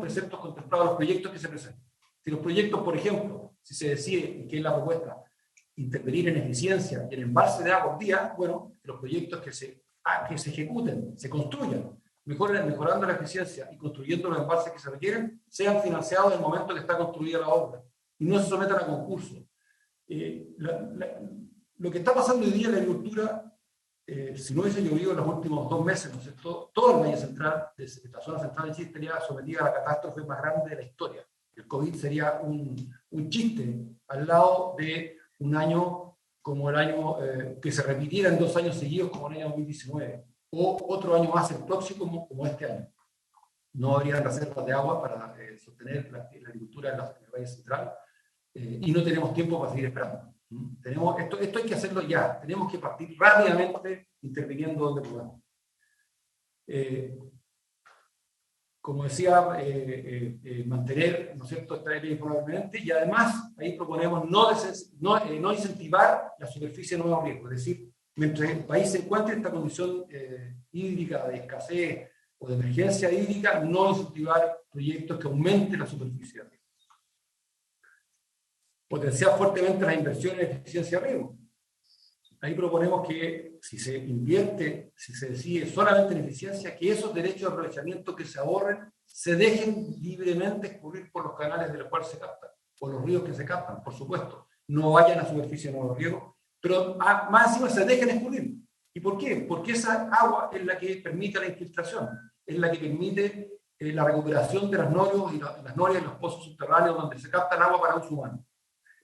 preceptos contemplados en los proyectos que se presentan. Si los proyectos, por ejemplo, si se decide, que es la propuesta, intervenir en eficiencia y en embalse de agua hoy día, bueno, los proyectos que se ejecuten, se construyan, mejorando la eficiencia y construyendo los embalses que se requieren, sean financiados en el momento que está construida la obra y no se sometan a concursos. Lo que está pasando hoy día en la agricultura, si no hubiese llovido en los últimos 2 meses, ¿no es cierto?, todo el Valle Central, desde la zona central de Chile, estaría sometida a la catástrofe más grande de la historia. El COVID sería un chiste al lado de un año como el año que se repitiera en 2 años seguidos, como el año 2019, o otro año más el próximo, como este año. No habría reservas de agua para sostener la agricultura en el Valle Central, y no tenemos tiempo para seguir esperando. Esto hay que hacerlo ya, tenemos que partir rápidamente interviniendo donde podamos. Como decía, mantener, ¿no es cierto?, esta ley permanente, y además ahí proponemos no incentivar la superficie de nuevo riesgo, es decir, mientras el país se encuentre en esta condición hídrica de escasez o de emergencia hídrica, no incentivar proyectos que aumenten la superficie de riesgo. Potenciar fuertemente las inversiones en eficiencia de riego. Ahí proponemos que si se invierte, si se decide solamente en eficiencia, que esos derechos de aprovechamiento que se ahorren se dejen libremente escurrir por los canales de los cuales se captan, por los ríos que se captan, por supuesto. No vayan a superficie de nuevo riego, pero más encima se dejen escurrir. ¿Y por qué? Porque esa agua es la que permite la infiltración, es la que permite la recuperación de las norias y los pozos subterráneos donde se capta el agua para uso humano.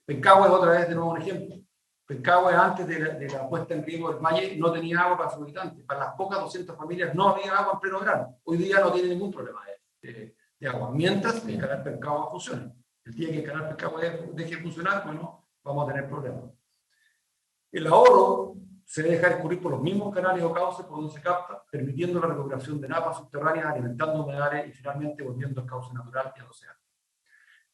Pencagua es otra vez de nuevo un ejemplo. Pencagua antes de la puesta en riego del valle no tenía agua para sus habitantes. Para las pocas 200 familias no había agua en pleno verano. Hoy día no tiene ningún problema de agua. Mientras el canal Pencagua funciona. El día que el canal Pencagua deje de funcionar, bueno, vamos a tener problemas. El ahorro se debe dejar escurrir por los mismos canales o cauces por donde se capta, permitiendo la recuperación de napas subterráneas, alimentando humedales y finalmente volviendo al cauce natural y al océano.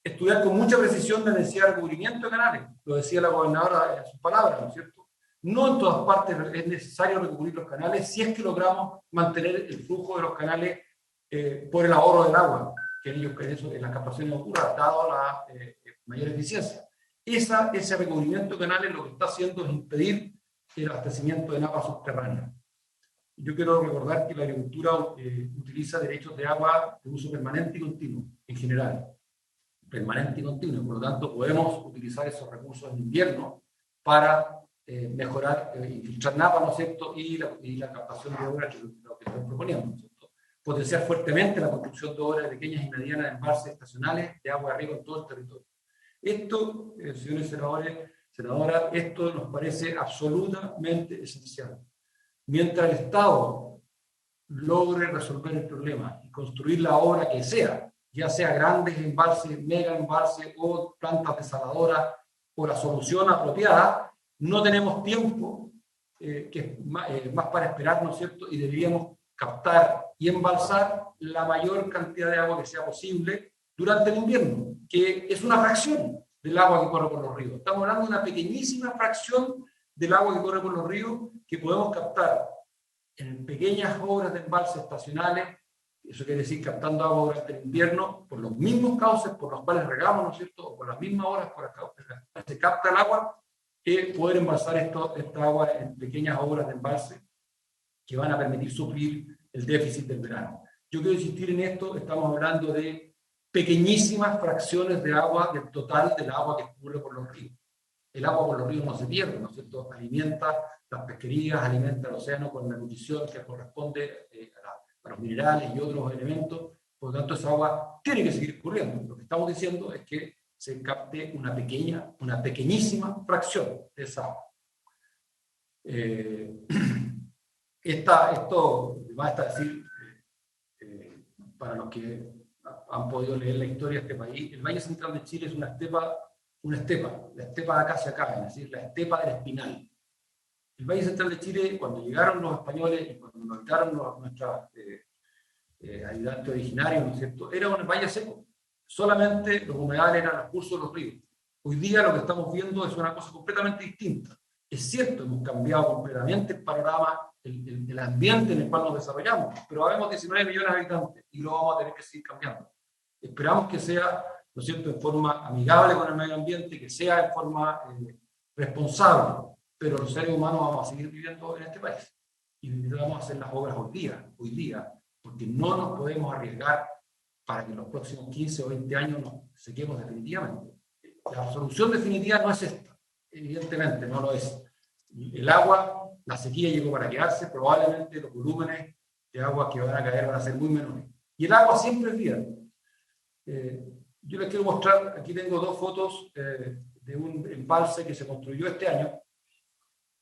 Estudiar con mucha precisión la necesidad de recubrimiento de canales, lo decía la gobernadora en sus palabras, ¿no es cierto? No en todas partes es necesario recubrir los canales si es que logramos mantener el flujo de los canales por el ahorro del agua, que en las captaciones ocurra, dado la mayor eficiencia. Ese recubrimiento de canales lo que está haciendo es impedir el abastecimiento de napas subterráneas. Yo quiero recordar que la agricultura utiliza derechos de agua de uso permanente y continuo, en general. Permanente y continuo, por lo tanto podemos utilizar esos recursos en invierno para mejorar, infiltrar napas, ¿no es cierto?, y la captación de obras, que es lo que estamos proponiendo, ¿no es cierto? Potenciar fuertemente la construcción de obras pequeñas y medianas en embalses estacionales de agua de riego en todo el territorio. Esto, señores senadores, senadoras, esto nos parece absolutamente esencial. Mientras el Estado logre resolver el problema y construir la obra que sea, ya sea grandes embalses, mega embalses o plantas desaladoras o la solución apropiada, no tenemos tiempo que más para esperar, ¿no es cierto? Y deberíamos captar y embalsar la mayor cantidad de agua que sea posible durante el invierno, que es una fracción del agua que corre por los ríos. Estamos hablando de una pequeñísima fracción del agua que corre por los ríos que podemos captar en pequeñas obras de embalses estacionales. Eso quiere decir captando agua durante el invierno por los mismos cauces por los cuales regamos, ¿no es cierto?, o por las mismas horas por las que se capta el agua, poder embalsar esta agua en pequeñas obras de embalse que van a permitir suplir el déficit del verano. Yo quiero insistir en esto, estamos hablando de pequeñísimas fracciones de agua del total del agua que escurre por los ríos. El agua por los ríos no se pierde, ¿no es cierto?, alimenta las pesquerías, alimenta el océano con la nutrición que corresponde a los minerales y otros elementos. Por lo tanto, esa agua tiene que seguir escurriendo. Lo que estamos diciendo es que se capte una pequeñísima fracción de esa agua. Esto va a decir, para los que han podido leer la historia de este país, el Valle Central de Chile es una estepa, la estepa de acá hacia acá, es decir, la estepa del Espinal. El Valle Central de Chile, cuando llegaron los españoles y cuando nos habitaron nuestros habitantes originarios, ¿no es cierto?, era un valle seco. solamente los humedales eran los cursos de los ríos. Hoy día lo que estamos viendo es una cosa completamente distinta. Es cierto, hemos cambiado completamente el panorama, el ambiente en el cual nos desarrollamos, pero habemos 19 millones de habitantes y lo vamos a tener que seguir cambiando. Esperamos que sea, ¿no es cierto?, en forma amigable con el medio ambiente, que sea en forma responsable, pero los seres humanos vamos a seguir viviendo en este país y necesitamos hacer las obras hoy día, porque no nos podemos arriesgar para que en los próximos 15 o 20 años nos sequemos definitivamente. La solución definitiva no es esta, evidentemente no lo es. El agua, la sequía llegó para quedarse, probablemente los volúmenes de agua que van a caer van a ser muy menores. Y el agua siempre es vida. Yo les quiero mostrar, aquí tengo dos fotos de un embalse que se construyó este año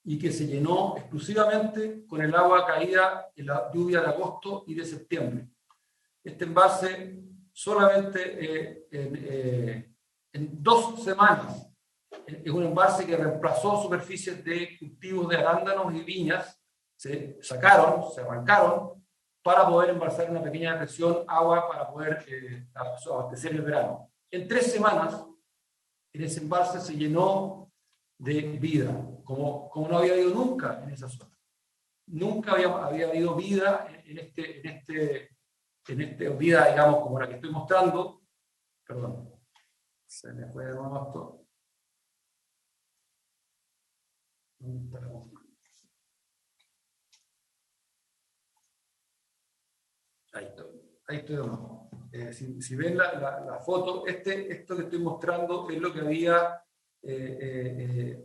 y que se llenó exclusivamente con el agua caída en la lluvia de agosto y de septiembre. Este embalse solamente en 2 semanas es un embalse que reemplazó superficies de cultivos de arándanos y viñas, se sacaron, se arrancaron para poder embalsar una pequeña presión agua para poder abastecer el verano. En 3 semanas, en ese embalse se llenó de vida, como no había habido nunca en esa zona. Nunca había habido vida en esta vida, digamos, como la que estoy mostrando. Perdón, se me fue de nuevo esto. Ahí estoy de nuevo. Si ven la foto, esto que estoy mostrando es lo que había,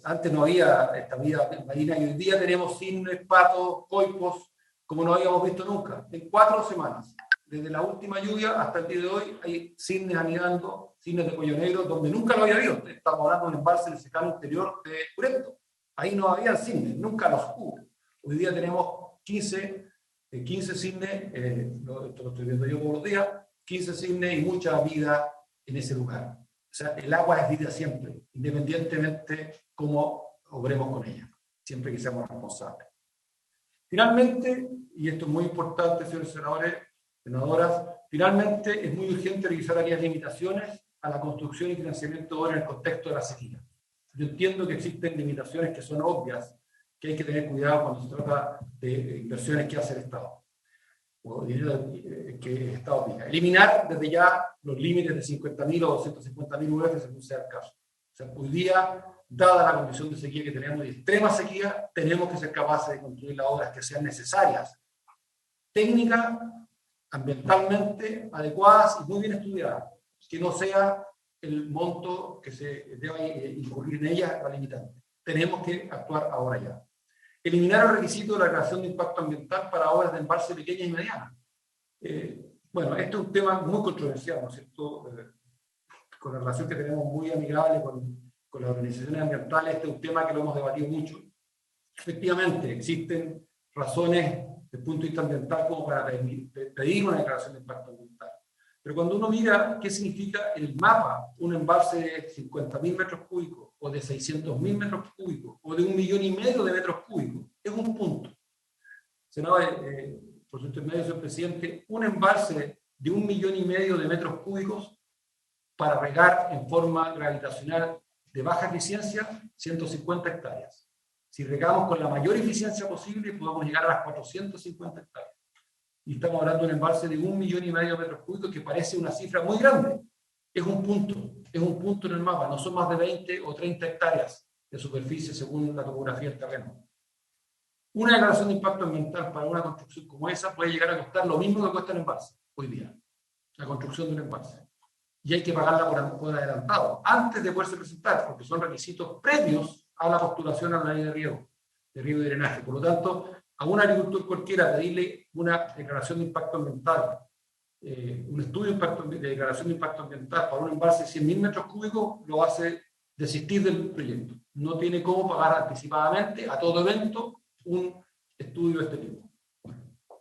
antes no había esta vida marina y hoy día tenemos cisnes, patos, coipos, como no habíamos visto nunca. En 4 semanas, desde la última lluvia hasta el día de hoy, hay cisnes anidando, cisnes de cuello negro, donde nunca lo había habido. Estamos hablando de un embalse en el secano interior de Curento. Ahí no había cisnes, nunca los hubo. Hoy día tenemos 15 cisnes, esto lo estoy viendo yo todos los días, 15 cisnes y mucha vida en ese lugar. O sea, el agua es vida siempre, independientemente cómo obremos con ella, siempre que seamos responsables. Finalmente, y esto es muy importante, señores senadores, senadoras, finalmente es muy urgente revisar aquellas limitaciones a la construcción y financiamiento de obras en el contexto de la sequía. Yo entiendo que existen limitaciones que son obvias, que hay que tener cuidado cuando se trata de inversiones que hace el Estado, o dinero que el Estado pida. Eliminar desde ya los límites de 50.000 o 250.000 UF según sea el caso. O sea, hoy día, dada la condición de sequía que tenemos y extrema sequía, tenemos que ser capaces de construir las obras que sean necesarias, técnicas, ambientalmente adecuadas y muy bien estudiadas, que no sea el monto que se deba incurrir en ella la limitante. Tenemos que actuar ahora ya. Eliminar el requisito de la declaración de impacto ambiental para obras de embalse pequeñas y medianas. Bueno, este es un tema muy controversial, ¿no es cierto? Con la relación que tenemos muy amigable con las organizaciones ambientales, este es un tema que lo hemos debatido mucho. Efectivamente, existen razones desde el punto de vista ambiental como para pedir una declaración de impacto ambiental. Pero cuando uno mira qué significa el mapa, un embalse de 50.000 metros cúbicos, o de 600.000 metros cúbicos, o de 1,5 millones de metros cúbicos, es un punto. Senador, por su intermedio, señor presidente, un embalse de 1,5 millones de metros cúbicos para regar en forma gravitacional de baja eficiencia, 150 hectáreas. Si regamos con la mayor eficiencia posible, podemos llegar a las 450 hectáreas. Y estamos hablando de un embalse de 1,5 millones de metros cúbicos, que parece una cifra muy grande. Es un punto en el mapa, no son más de 20 o 30 hectáreas de superficie según la topografía del terreno. Una declaración de impacto ambiental para una construcción como esa puede llegar a costar lo mismo que cuesta el embalse hoy día, la construcción de un embalse. Y hay que pagarla por adelantado, antes de poderse presentar, porque son requisitos previos a la postulación a la ley de riego y drenaje. Por lo tanto, a un agricultor cualquiera pedirle una declaración de impacto ambiental, un estudio de declaración de impacto ambiental para un embalse de 100.000 metros cúbicos, lo hace desistir del proyecto. No tiene cómo pagar anticipadamente a todo evento un estudio de este tipo.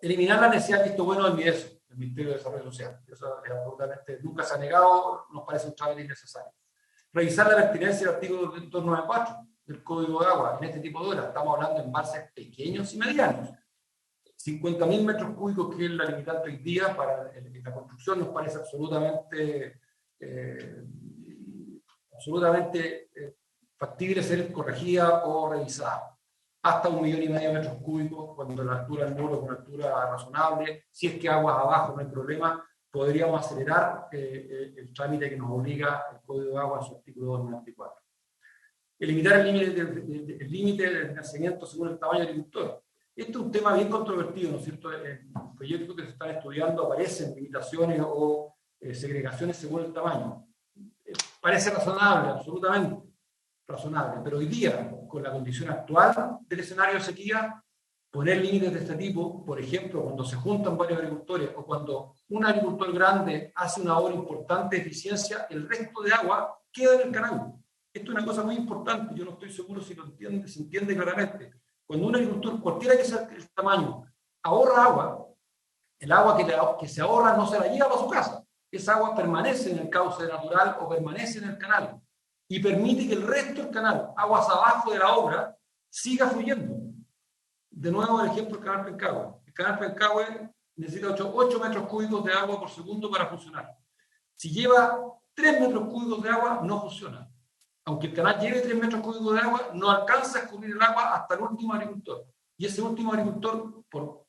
Eliminar la necesidad de visto bueno del MIDESO, el Ministerio de Desarrollo Social. Eso absolutamente nunca se ha negado, nos parece un trámite innecesario. Revisar la pertinencia del artículo 294 del Código de Agua en este tipo de obras. Estamos hablando de embalses pequeños y medianos. 50.000 metros cúbicos, que es la limitante hoy día para la construcción, nos parece absolutamente absolutamente factible ser corregida o revisada. Hasta 1,5 millones de metros cúbicos, cuando la altura del muro es una altura razonable. Si es que aguas abajo no hay problema, podríamos acelerar el trámite que nos obliga el Código de Agua en su artículo 294. Eliminar el límite del financiamiento según el tamaño del agricultor. Este es un tema bien controvertido, ¿no es cierto? En los proyectos que se están estudiando aparecen limitaciones o segregaciones según el tamaño. Parece razonable, absolutamente razonable, pero hoy día, con la condición actual del escenario de sequía, poner límites de este tipo, por ejemplo, cuando se juntan varios agricultores o cuando un agricultor grande hace una obra importante de eficiencia, el resto de agua queda en el canal. Esto es una cosa muy importante, yo no estoy seguro si se entiende claramente. Cuando un agricultor, cualquiera que sea el tamaño, ahorra agua, el agua que se ahorra no se la lleva para su casa. Esa agua permanece en el cauce natural o permanece en el canal y permite que el resto del canal, aguas abajo de la obra, siga fluyendo. De nuevo el ejemplo del canal Pencahue. El canal Pencahue necesita 8 metros cúbicos de agua por segundo para funcionar. Si lleva 3 metros cúbicos de agua, no funciona. Aunque el canal lleve 3 metros cúbicos de agua, no alcanza a escurrir el agua hasta el último agricultor. Y ese último agricultor, por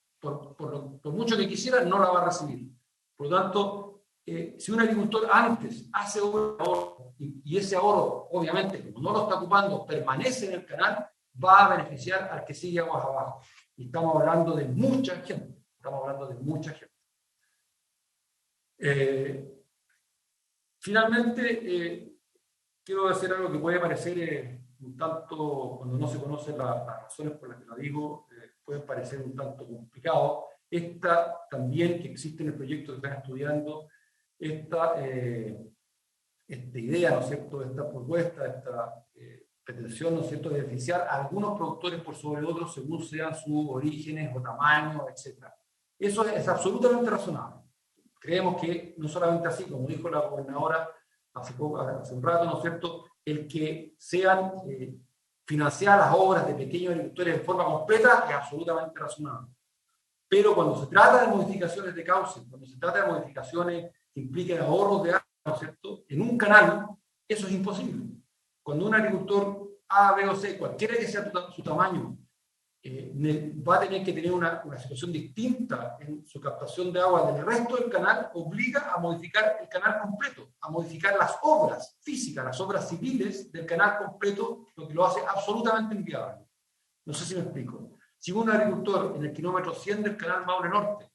mucho que quisiera, no la va a recibir. Por lo tanto, si un agricultor antes hace ahorro, y ese ahorro, obviamente, como no lo está ocupando, permanece en el canal, va a beneficiar al que sigue aguas abajo. Y estamos hablando de mucha gente. Finalmente, quiero decir algo que puede parecer un tanto, cuando no se conocen las razones por las que lo digo, puede parecer un tanto complicado. Esta también que existe en el proyecto que están estudiando, esta idea, ¿no es cierto?, esta propuesta, esta pretensión, ¿no es cierto?, de beneficiar a algunos productores por sobre otros según sean sus orígenes o tamaños, etc. Eso es absolutamente razonable. Creemos que no solamente así, como dijo la gobernadora hace un rato, ¿no es cierto?, el que sean financiadas las obras de pequeños agricultores en forma completa es absolutamente razonable. Pero cuando se trata de modificaciones de cauce, cuando se trata de modificaciones que impliquen ahorros de agua, ¿no es cierto?, en un canal, eso es imposible. Cuando un agricultor A, B o C, cualquiera que sea su tamaño, va a tener que tener una situación distinta en su captación de agua del resto del canal, obliga a modificar el canal completo, a modificar las obras físicas, las obras civiles del canal completo, lo que lo hace absolutamente inviable. No sé si me explico. Si un agricultor en el kilómetro 100 del canal Maule Norte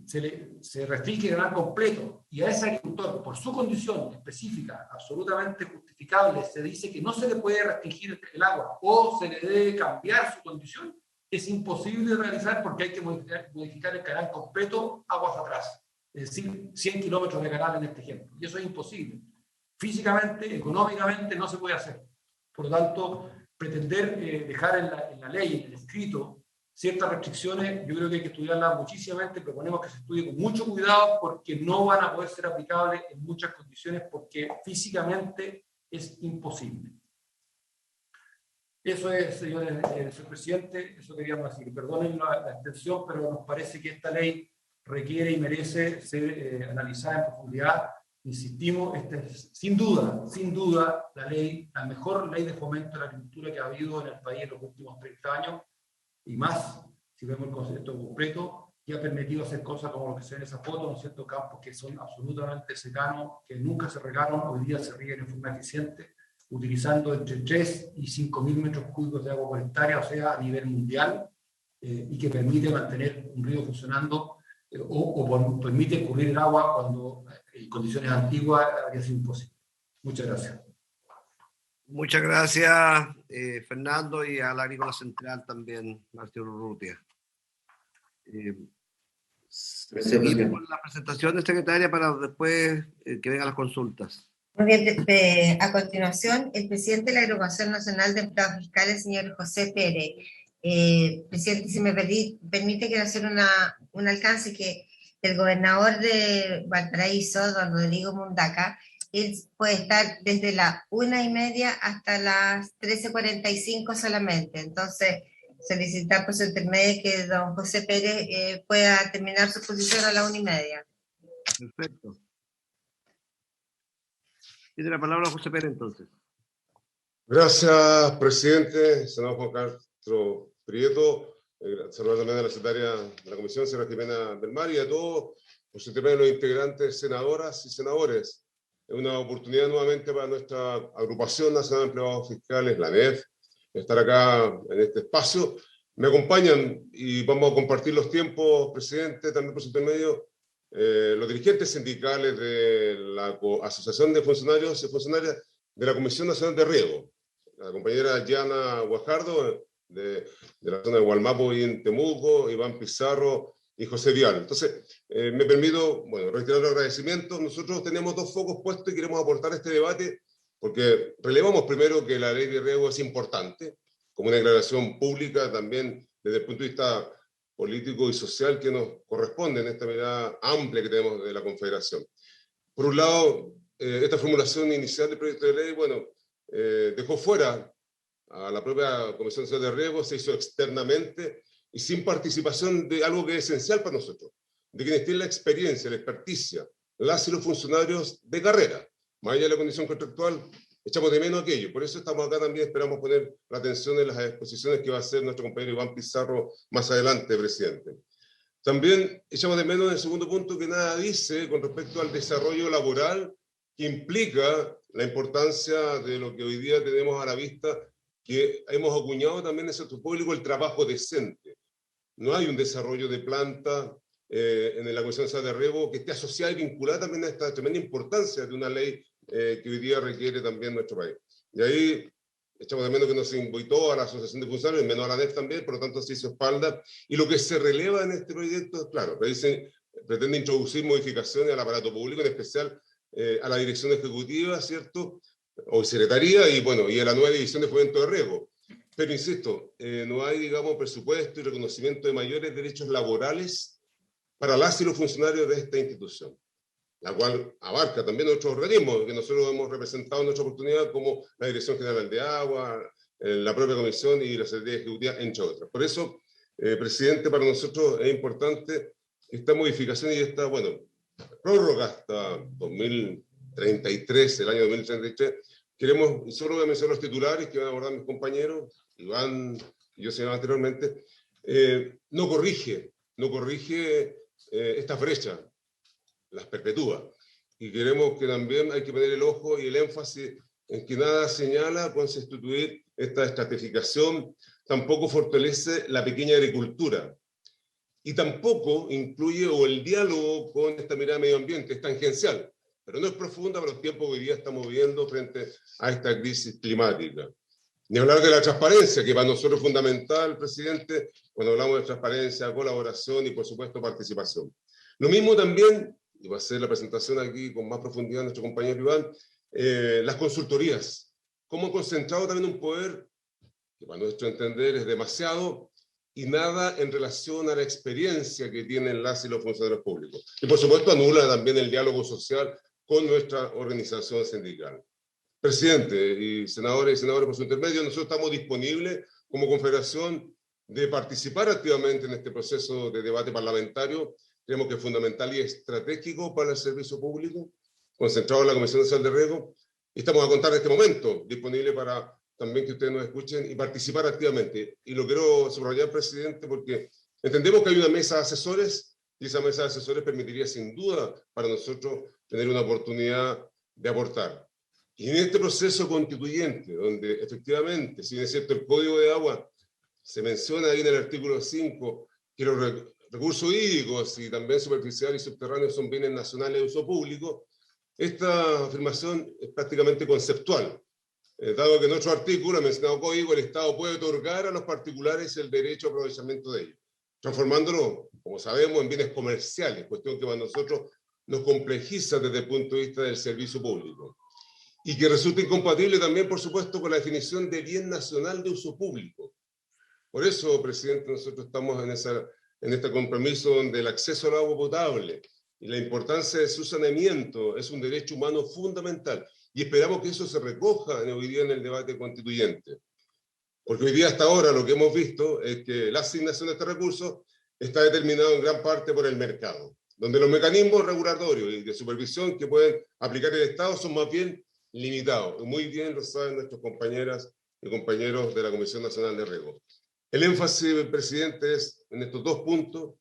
se restringe el canal completo y a ese agricultor, por su condición específica, absolutamente justificable, se dice que no se le puede restringir el agua o se le debe cambiar su condición, es imposible de realizar porque hay que modificar el canal completo aguas atrás. Es decir, 100 kilómetros de canal en este ejemplo. Y eso es imposible. Físicamente, económicamente, no se puede hacer. Por lo tanto, pretender dejar en la ley, en el escrito, ciertas restricciones, yo creo que hay que estudiarlas muchísimamente, proponemos que se estudie con mucho cuidado porque no van a poder ser aplicables en muchas condiciones porque físicamente es imposible. Eso es, señor presidente, eso queríamos decir. Perdonen la extensión, pero nos parece que esta ley requiere y merece ser analizada en profundidad. Insistimos, esta es sin duda, la mejor ley de fomento de la agricultura que ha habido en el país en los últimos 30 años. Y más, si vemos el concepto completo, que ha permitido hacer cosas como lo que se ve en esa foto, ¿no es cierto?, campos que son absolutamente secanos, que nunca se regaron, hoy día se rieguen en forma eficiente, utilizando entre 3 y 5.000 metros cúbicos de agua por hectárea, o sea, a nivel mundial, y que permite mantener un río funcionando, permite escurrir el agua cuando en condiciones antiguas habría sido imposible. Muchas gracias. Muchas gracias, Fernando, y a la Agrícola Central también, Martín Urrutia. Seguimos con la presentación de secretaria para después que vengan las consultas. Muy bien, a continuación, el presidente de la Agrupación Nacional de Empleados Fiscales, señor José Pérez. Presidente, si me permite, quiero hacer un alcance que el gobernador de Valparaíso, don Rodrigo Mundaca, él puede estar desde las 1:30 hasta las 13:45 solamente. Entonces, solicitar por su intermedio que don José Pérez pueda terminar su posición a las 1:30. Perfecto. Tiene la palabra José Pérez, entonces. Gracias, presidente, senador Juan Castro Prieto. Saludar también a la secretaria de la Comisión, señora Jimena del Mar, y a todos los integrantes, senadoras y senadores. Es una oportunidad nuevamente para nuestra Agrupación Nacional de Empleados Fiscales, la ANEF, estar acá en este espacio. Me acompañan y vamos a compartir los tiempos, presidente, también por su intermedio, los dirigentes sindicales de la Asociación de Funcionarios y Funcionarias de la Comisión Nacional de Riego, la compañera Diana Guajardo, de la zona de Gualmapo y en Temuco, Iván Pizarro y José Vial. Entonces, me permito, reiterar los agradecimientos. Nosotros tenemos dos focos puestos y queremos aportar este debate, porque relevamos primero que la ley de riego es importante, como una declaración pública también desde el punto de vista político y social que nos corresponde en esta mirada amplia que tenemos de la Confederación. Por un lado, esta formulación inicial del proyecto de ley, dejó fuera a la propia Comisión Nacional de Riego, se hizo externamente y sin participación de algo que es esencial para nosotros, de quienes tienen la experiencia, la experticia, las y los funcionarios de carrera. Más allá de la condición contractual, echamos de menos aquello. Por eso estamos acá también, esperamos poner la atención en las exposiciones que va a hacer nuestro compañero Iván Pizarro más adelante, presidente. También echamos de menos en el segundo punto que nada dice con respecto al desarrollo laboral que implica la importancia de lo que hoy día tenemos a la vista, que hemos acuñado también en el sector público, el trabajo decente. No hay un desarrollo de planta en la Comisión Nacional de Riego que esté asociada y vinculada también a esta tremenda importancia de una ley que hoy día requiere también nuestro país. Y ahí echamos de menos que nos invitó a la Asociación de Funcionarios, menos a la ANEF también, por lo tanto se hizo espalda. Y lo que se releva en este proyecto, claro, pretende introducir modificaciones al aparato público, en especial a la dirección ejecutiva, ¿cierto?, o secretaría, y a la nueva división de fomento de riego. Pero insisto, no hay, digamos, presupuesto y reconocimiento de mayores derechos laborales para las y los funcionarios de esta institución, la cual abarca también otros organismos que nosotros hemos representado en nuestra oportunidad, como la Dirección General de Agua, la propia Comisión y la Secretaría Ejecutiva, entre otras. Por eso, presidente, para nosotros es importante esta modificación y esta, prórroga hasta 2033, el año 2033. Queremos, y solo voy a mencionar los titulares que van a abordar mis compañeros, Iván y yo señalaba anteriormente, no corrige estas brechas, las perpetúa. Y queremos que también hay que poner el ojo y el énfasis en que nada señala con sustituir esta estratificación, tampoco fortalece la pequeña agricultura. Y tampoco incluye el diálogo con esta mirada medio ambiente, es tangencial, pero no es profunda para los tiempos que hoy día estamos viviendo frente a esta crisis climática. Ni hablar de la transparencia, que para nosotros es fundamental, presidente, cuando hablamos de transparencia, colaboración y, por supuesto, participación. Lo mismo también, y va a ser la presentación aquí con más profundidad nuestro compañero Iván, las consultorías. Cómo han concentrado también un poder que para nuestro entender es demasiado y nada en relación a la experiencia que tienen las y los funcionarios públicos. Y, por supuesto, anula también el diálogo social con nuestra organización sindical. Presidente y senadores, por su intermedio, nosotros estamos disponibles como Confederación de participar activamente en este proceso de debate parlamentario. Creemos que es fundamental y estratégico para el servicio público, concentrado en la Comisión Nacional de Riego. Y estamos a contar en este momento, disponible para también que ustedes nos escuchen y participar activamente. Y lo quiero subrayar, presidente, porque entendemos que hay una mesa de asesores y esa mesa de asesores permitiría sin duda para nosotros tener una oportunidad de aportar. Y en este proceso constituyente, donde efectivamente, si bien es cierto el Código de Agua, se menciona ahí en el artículo 5 que los recursos hídricos y también superficiales y subterráneos son bienes nacionales de uso público, esta afirmación es prácticamente conceptual, dado que en otro artículo, el mencionado Código, el Estado puede otorgar a los particulares el derecho a aprovechamiento de ellos, transformándolo, como sabemos, en bienes comerciales, cuestión que para nosotros nos complejiza desde el punto de vista del servicio público. Y que resulta incompatible también, por supuesto, con la definición de bien nacional de uso público. Por eso, presidente, nosotros estamos en este compromiso donde el acceso al agua potable y la importancia de su saneamiento es un derecho humano fundamental. Y esperamos que eso se recoja hoy día en el debate constituyente. Porque hoy día hasta ahora lo que hemos visto es que la asignación de este recurso está determinado en gran parte por el mercado, donde los mecanismos regulatorios y de supervisión que pueden aplicar el Estado son más bien limitado. Y muy bien lo saben nuestras compañeras y compañeros de la Comisión Nacional de Riego. El énfasis del presidente es en estos dos puntos,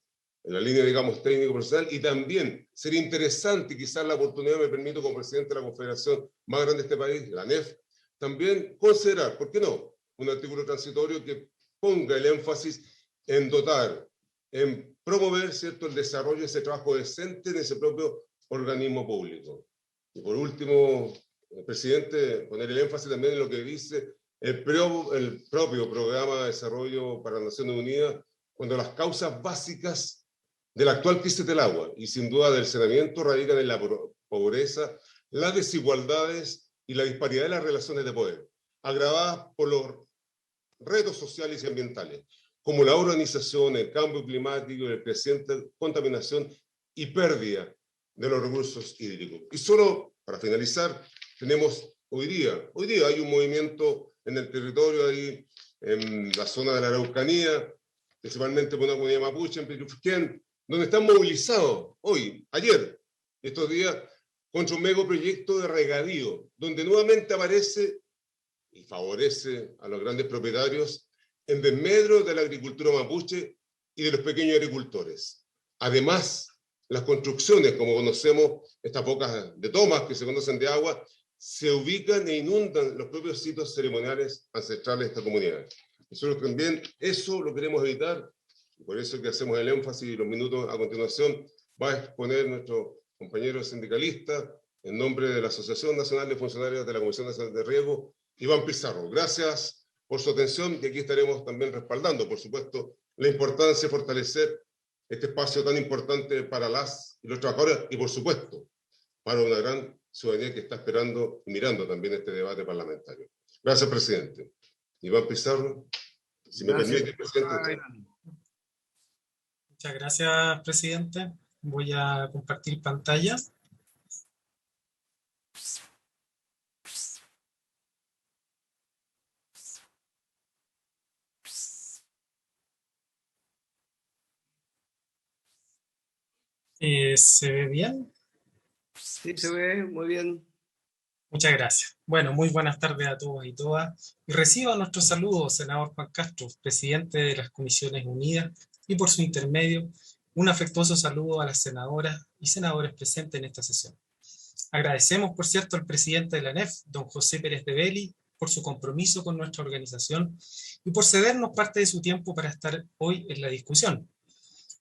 en la línea, digamos, técnico-profesional, y también sería interesante, y quizás la oportunidad me permito como presidente de la confederación más grande de este país, la ANEF, también considerar, ¿por qué no?, un artículo transitorio que ponga el énfasis en dotar, en promover, ¿cierto?, el desarrollo de ese trabajo decente en ese propio organismo público. Y por último, presidente, poner el énfasis también en lo que dice el propio Programa de Desarrollo para las Naciones Unidas, cuando las causas básicas de la actual crisis del agua, y sin duda del saneamiento, radican en la pobreza, las desigualdades y la disparidad de las relaciones de poder, agravadas por los retos sociales y ambientales, como la urbanización, el cambio climático, la creciente contaminación y pérdida de los recursos hídricos. Y solo para finalizar, tenemos hoy día hay un movimiento en el territorio, ahí en la zona de la Araucanía, principalmente por una comunidad mapuche, en Pirifuquén, donde están movilizados hoy, ayer, estos días, contra un megaproyecto de regadío, donde nuevamente aparece y favorece a los grandes propietarios en desmedro de la agricultura mapuche y de los pequeños agricultores. Además, las construcciones, como conocemos, estas bocas de tomas que se conocen de agua, se ubican e inundan los propios sitios ceremoniales ancestrales de esta comunidad. Nosotros también eso lo queremos evitar, y por eso es que hacemos el énfasis y los minutos a continuación va a exponer nuestro compañero sindicalista en nombre de la Asociación Nacional de Funcionarios de la Comisión Nacional de Riego, Iván Pizarro. Gracias por su atención y aquí estaremos también respaldando, por supuesto, la importancia de fortalecer este espacio tan importante para las y los trabajadores y, por supuesto, para una gran ciudadanía que está esperando y mirando también este debate parlamentario. Gracias, presidente. Iván Pizarro, si me permite, presidente. Muchas gracias, presidente. Voy a compartir pantalla. ¿Se ve bien? Sí, se ve muy bien. Muchas gracias. Bueno, muy buenas tardes a todos y todas. Y recibo nuestro saludo, senador Juan Castro, presidente de las Comisiones Unidas, y por su intermedio, un afectuoso saludo a las senadoras y senadores presentes en esta sesión. Agradecemos, por cierto, al presidente de la ANEF, don José Pérez de Belli, por su compromiso con nuestra organización y por cedernos parte de su tiempo para estar hoy en la discusión.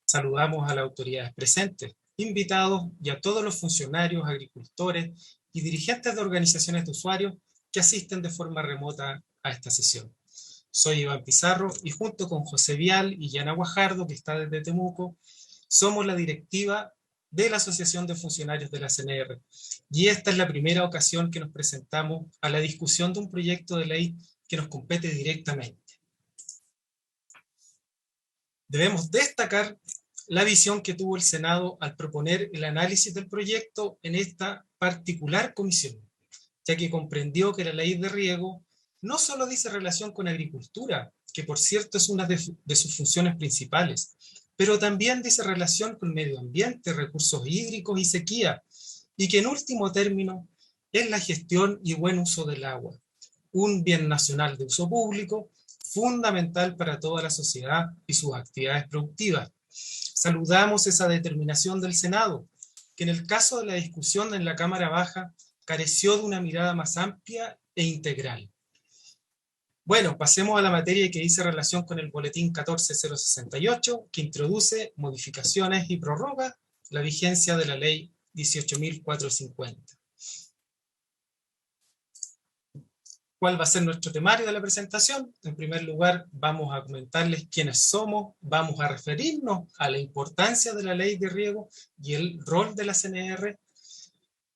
Saludamos a las autoridades presentes, invitados y a todos los funcionarios, agricultores y dirigentes de organizaciones de usuarios que asisten de forma remota a esta sesión. Soy Iván Pizarro y junto con José Vial y Yana Guajardo, que está desde Temuco, somos la directiva de la Asociación de Funcionarios de la CNR. Y esta es la primera ocasión que nos presentamos a la discusión de un proyecto de ley que nos compete directamente. Debemos destacar la visión que tuvo el Senado al proponer el análisis del proyecto en esta particular comisión, ya que comprendió que la ley de riego no solo dice relación con agricultura, que por cierto es una de sus funciones principales, pero también dice relación con medio ambiente, recursos hídricos y sequía, y que en último término es la gestión y buen uso del agua, un bien nacional de uso público, fundamental para toda la sociedad y sus actividades productivas. Saludamos esa determinación del Senado, que en el caso de la discusión en la Cámara Baja careció de una mirada más amplia e integral. Bueno, pasemos a la materia que dice relación con el boletín 14068, que introduce modificaciones y prorroga la vigencia de la ley 18.450. ¿Cuál va a ser nuestro temario de la presentación? En primer lugar, vamos a comentarles quiénes somos, vamos a referirnos a la importancia de la ley de riego y el rol de la CNR.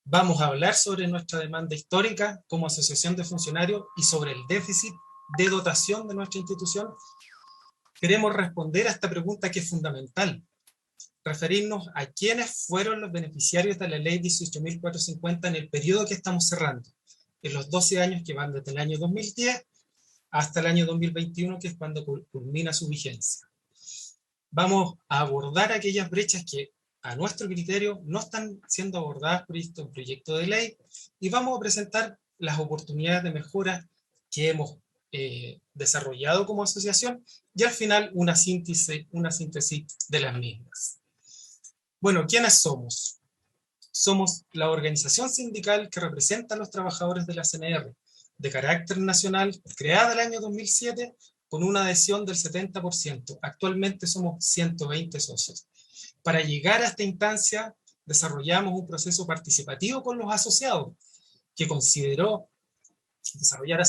Vamos a hablar sobre nuestra demanda histórica como asociación de funcionarios y sobre el déficit de dotación de nuestra institución. Queremos responder a esta pregunta que es fundamental. Referirnos a quiénes fueron los beneficiarios de la ley 18.450 en el periodo que estamos cerrando, en los 12 años que van desde el año 2010 hasta el año 2021, que es cuando culmina su vigencia. Vamos a abordar aquellas brechas que a nuestro criterio, no están siendo abordadas por este proyecto de ley, y vamos a presentar las oportunidades de mejora que hemos desarrollado como asociación, y al final una síntesis de las mismas. Bueno, ¿quiénes somos? Somos la organización sindical que representa a los trabajadores de la CNR, de carácter nacional, creada el año 2007, con una adhesión del 70%. Actualmente somos 120 socios. Para llegar a esta instancia, desarrollamos un proceso participativo con los asociados, que consideró desarrollar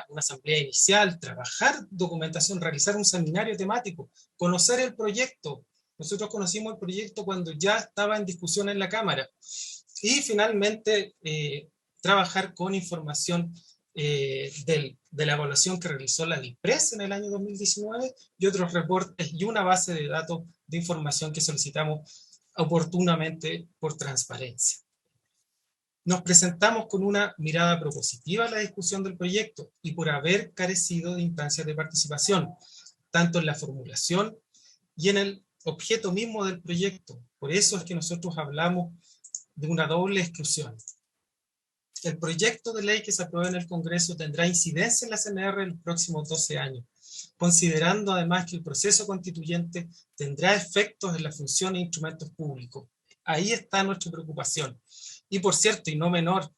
una asamblea inicial, trabajar documentación, realizar un seminario temático, conocer el proyecto. Nosotros conocimos el proyecto cuando ya estaba en discusión en la Cámara. Y finalmente, trabajar con información de la evaluación que realizó la DIPRES en el año 2019 y otros reportes y una base de datos de información que solicitamos oportunamente por transparencia. Nos presentamos con una mirada propositiva a la discusión del proyecto y por haber carecido de instancias de participación, tanto en la formulación y en el objeto mismo del proyecto. Por eso es que nosotros hablamos de una doble exclusión. El proyecto de ley que se apruebe en el Congreso tendrá incidencia en la CNR en los próximos 12 años, considerando además que el proceso constituyente tendrá efectos en la función e instrumentos públicos. Ahí está nuestra preocupación. Y por cierto, y no menor,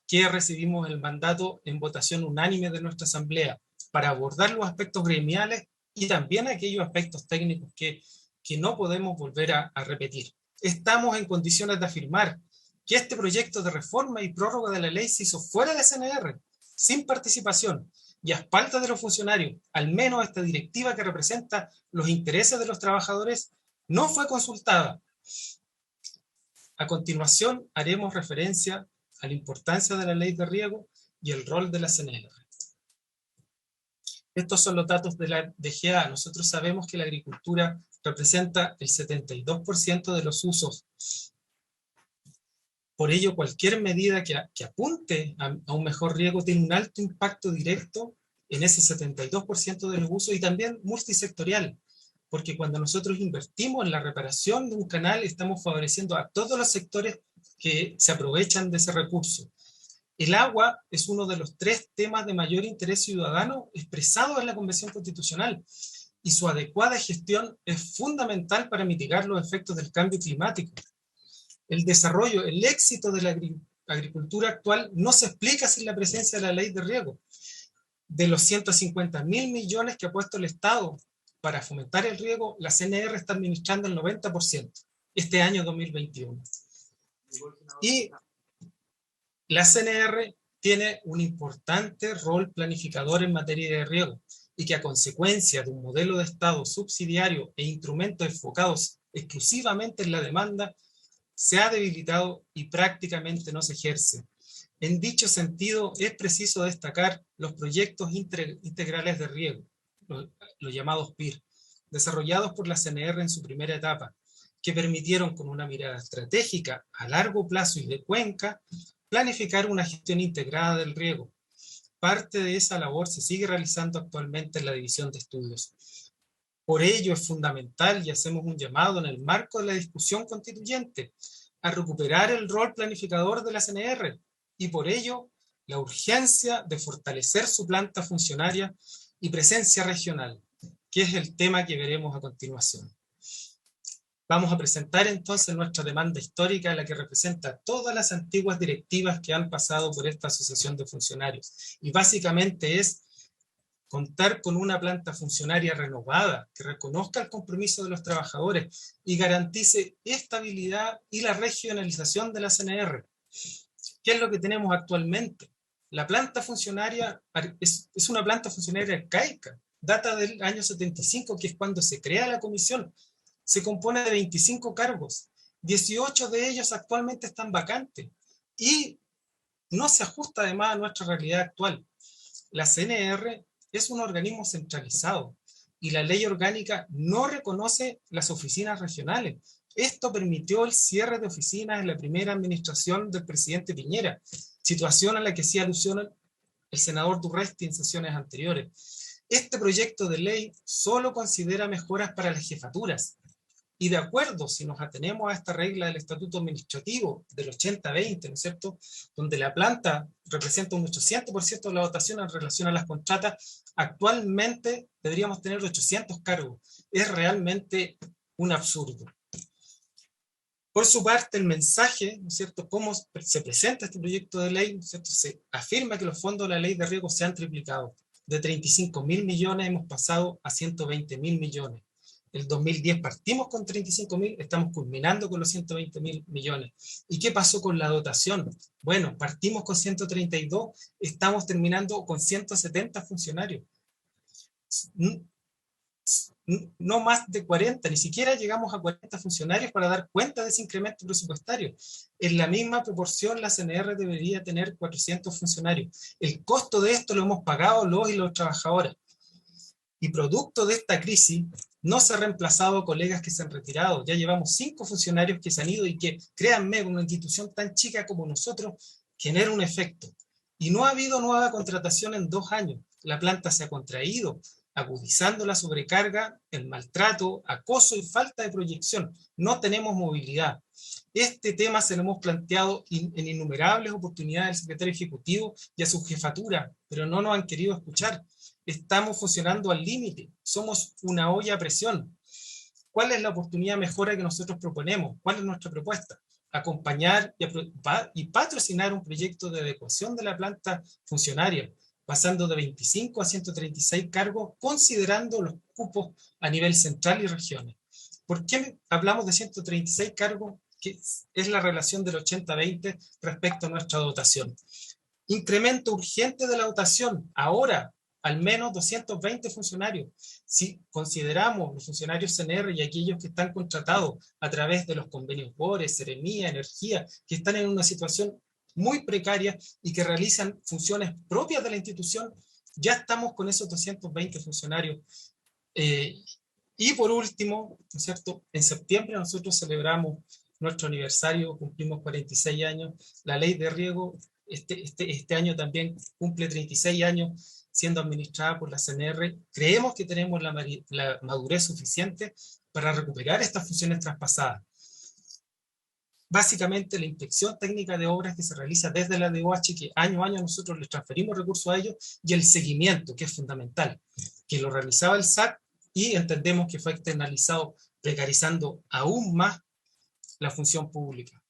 que recibimos el mandato en votación unánime de nuestra Asamblea para abordar los aspectos gremiales y también aquellos aspectos técnicos que no podemos volver a repetir. Estamos en condiciones de afirmar que este proyecto de reforma y prórroga de la ley se hizo fuera de CNR, sin participación y a espaldas de los funcionarios. Al menos esta directiva que representa los intereses de los trabajadores no fue consultada. A continuación haremos referencia a la importancia de la ley de riego y el rol de la CNR. Estos son los datos de la DGA. Nosotros sabemos que la agricultura representa el 72% de los usos. Por ello, cualquier medida que apunte a un mejor riego tiene un alto impacto directo en ese 72% de los usos y también multisectorial, porque cuando nosotros invertimos en la reparación de un canal, estamos favoreciendo a todos los sectores que se aprovechan de ese recurso. El agua es uno de los 3 temas de mayor interés ciudadano expresados en la Convención Constitucional, y su adecuada gestión es fundamental para mitigar los efectos del cambio climático. El desarrollo, el éxito de la agricultura actual no se explica sin la presencia de la ley de riego. De los 150.000 millones que ha puesto el Estado para fomentar el riego, la CNR está administrando el 90% este año 2021. Y la CNR tiene un importante rol planificador en materia de riego y que a consecuencia de un modelo de Estado subsidiario e instrumentos enfocados exclusivamente en la demanda, se ha debilitado y prácticamente no se ejerce. En dicho sentido, es preciso destacar los proyectos integrales de riego, los llamados PIR, desarrollados por la CNR en su primera etapa, que permitieron con una mirada estratégica a largo plazo y de cuenca, planificar una gestión integrada del riego. Parte de esa labor se sigue realizando actualmente en la División de Estudios. Por ello es fundamental y hacemos un llamado en el marco de la discusión constituyente a recuperar el rol planificador de la CNR y por ello la urgencia de fortalecer su planta funcionaria y presencia regional, que es el tema que veremos a continuación. Vamos a presentar entonces nuestra demanda histórica, la que representa todas las antiguas directivas que han pasado por esta asociación de funcionarios. Y básicamente es contar con una planta funcionaria renovada, que reconozca el compromiso de los trabajadores y garantice estabilidad y la regionalización de la CNR. ¿Qué es lo que tenemos actualmente? La planta funcionaria es una planta funcionaria arcaica, data del año 75, que es cuando se crea la comisión. Se compone de 25 cargos, 18 de ellos actualmente están vacantes y no se ajusta además a nuestra realidad actual. La CNR es un organismo centralizado y la ley orgánica no reconoce las oficinas regionales. Esto permitió el cierre de oficinas en la primera administración del presidente Piñera, situación a la que hacía alusión el senador Durresti en sesiones anteriores. Este proyecto de ley solo considera mejoras para las jefaturas Y de acuerdo, si nos atenemos a esta regla del estatuto administrativo del 80-20, ¿no es cierto?, donde la planta representa un 800% de la dotación en relación a las contratas, actualmente deberíamos tener 800 cargos. Es realmente un absurdo. Por su parte, el mensaje, ¿no es cierto?, cómo se presenta este proyecto de ley, ¿no es cierto?, se afirma que los fondos de la ley de riego se han triplicado. De 35.000 millones hemos pasado a 120.000 millones. El 2010 partimos con 35.000, estamos culminando con los 120.000 millones. ¿Y qué pasó con la dotación? Bueno, partimos con 132, estamos terminando con 170 funcionarios. No más de 40, ni siquiera llegamos a 40 funcionarios para dar cuenta de ese incremento presupuestario. En la misma proporción, la CNR debería tener 400 funcionarios. El costo de esto lo hemos pagado los y los trabajadores. Y producto de esta crisis, no se ha reemplazado a colegas que se han retirado. Ya llevamos 5 funcionarios que se han ido y que, créanme, una institución tan chica como nosotros genera un efecto. Y no ha habido nueva contratación en 2 años. La planta se ha contraído, agudizando la sobrecarga, el maltrato, acoso y falta de proyección. No tenemos movilidad. Este tema se lo hemos planteado en innumerables oportunidades al secretario ejecutivo y a su jefatura, pero no nos han querido escuchar. Estamos funcionando al límite, somos una olla a presión. ¿Cuál es la oportunidad de mejora que nosotros proponemos? ¿Cuál es nuestra propuesta? Acompañar y patrocinar un proyecto de adecuación de la planta funcionaria, pasando de 25 a 136 cargos, considerando los cupos a nivel central y regiones. ¿Por qué hablamos de 136 cargos? Que es la relación del 80-20 respecto a nuestra dotación. Incremento urgente de la dotación, ahora al menos 220 funcionarios. Si consideramos los funcionarios CNR y aquellos que están contratados a través de los convenios BORES, Seremía, Energía, que están en una situación muy precaria y que realizan funciones propias de la institución, ya estamos con esos 220 funcionarios. Y por último, ¿no es cierto?, en septiembre nosotros celebramos nuestro aniversario, cumplimos 46 años, la ley de riego este año también cumple 36 años siendo administrada por la CNR. Creemos que tenemos la madurez suficiente para recuperar estas funciones traspasadas. Básicamente la inspección técnica de obras que se realiza desde la DOH, que año a año nosotros les transferimos recursos a ellos, y el seguimiento, que es fundamental, que lo realizaba el SAC y entendemos que fue externalizado, precarizando aún más la función pública.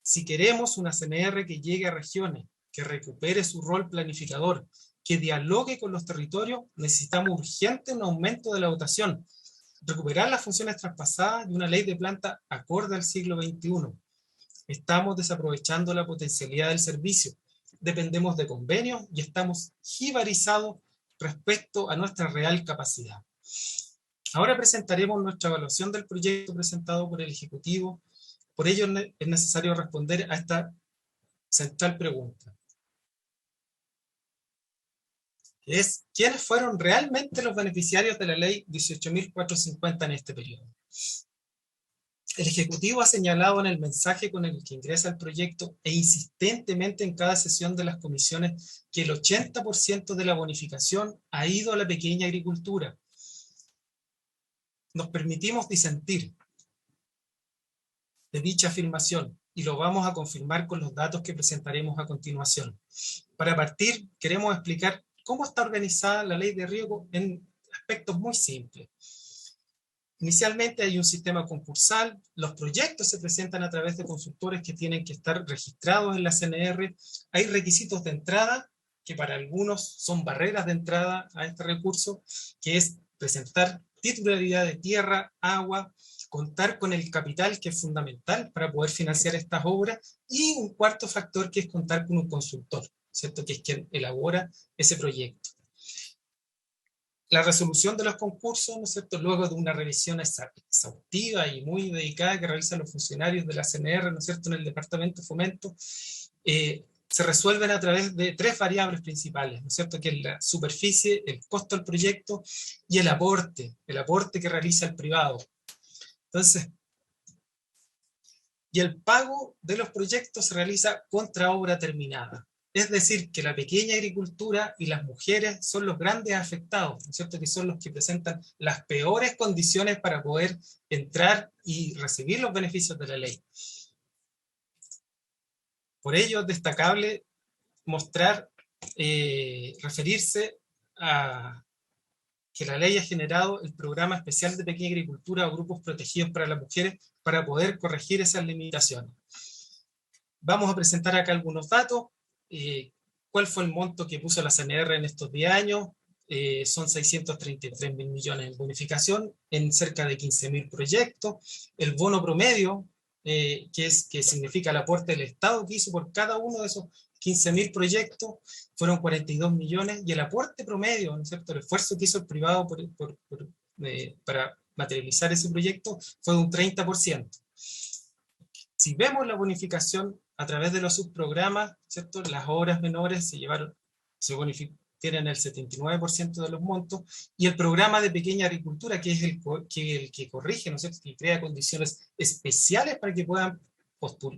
Si queremos una CNR que llegue a regiones, que recupere su rol planificador, que dialogue con los territorios, necesitamos urgente un aumento de la dotación, recuperar las funciones traspasadas y una ley de planta acorde al siglo XXI. Estamos desaprovechando la potencialidad del servicio, dependemos de convenios y estamos jibarizados respecto a nuestra real capacidad. Ahora presentaremos nuestra evaluación del proyecto presentado por el Ejecutivo. Por ello es necesario responder a esta central pregunta. Es, ¿quiénes fueron realmente los beneficiarios de la ley 18.450 en este periodo? El Ejecutivo ha señalado en el mensaje con el que ingresa el proyecto e insistentemente en cada sesión de las comisiones que el 80% de la bonificación ha ido a la pequeña agricultura. Nos permitimos disentir de dicha afirmación y lo vamos a confirmar con los datos que presentaremos a continuación. Para partir, queremos explicar cómo está organizada la ley de riego en aspectos muy simples. Inicialmente hay un sistema concursal, los proyectos se presentan a través de consultores que tienen que estar registrados en la CNR, hay requisitos de entrada, que para algunos son barreras de entrada a este recurso, que es presentar titularidad de tierra, agua, contar con el capital que es fundamental para poder financiar estas obras, y un cuarto factor que es contar con un consultor, ¿cierto?, que es quien elabora ese proyecto. La resolución de los concursos, ¿no es cierto?, luego de una revisión exhaustiva y muy dedicada que realizan los funcionarios de la CNR, ¿no es cierto?, en el Departamento de Fomento, se resuelven a través de 3 variables principales, ¿no es cierto?, que es la superficie, el costo del proyecto y el aporte que realiza el privado. Entonces, y el pago de los proyectos se realiza contra obra terminada. Es decir, que la pequeña agricultura y las mujeres son los grandes afectados, ¿no es cierto? Que son los que presentan las peores condiciones para poder entrar y recibir los beneficios de la ley. Por ello es destacable mostrar, referirse a que la ley ha generado el programa especial de pequeña agricultura o grupos protegidos para las mujeres para poder corregir esas limitaciones. Vamos a presentar acá algunos datos. ¿Cuál fue el monto que puso la CNR en estos 10 años? Son 633 mil millones en bonificación en cerca de 15.000 proyectos. El bono promedio, que significa el aporte del Estado que hizo por cada uno de esos 15.000 proyectos, fueron 42 millones, y el aporte promedio, ¿no es cierto?, el esfuerzo que hizo el privado para materializar ese proyecto fue de un 30%. Si vemos la bonificación a través de los subprogramas, ¿cierto?, las obras menores tienen el 79% de los montos, y el programa de pequeña agricultura, que es el que corrige, ¿no es cierto?, que crea condiciones especiales para que puedan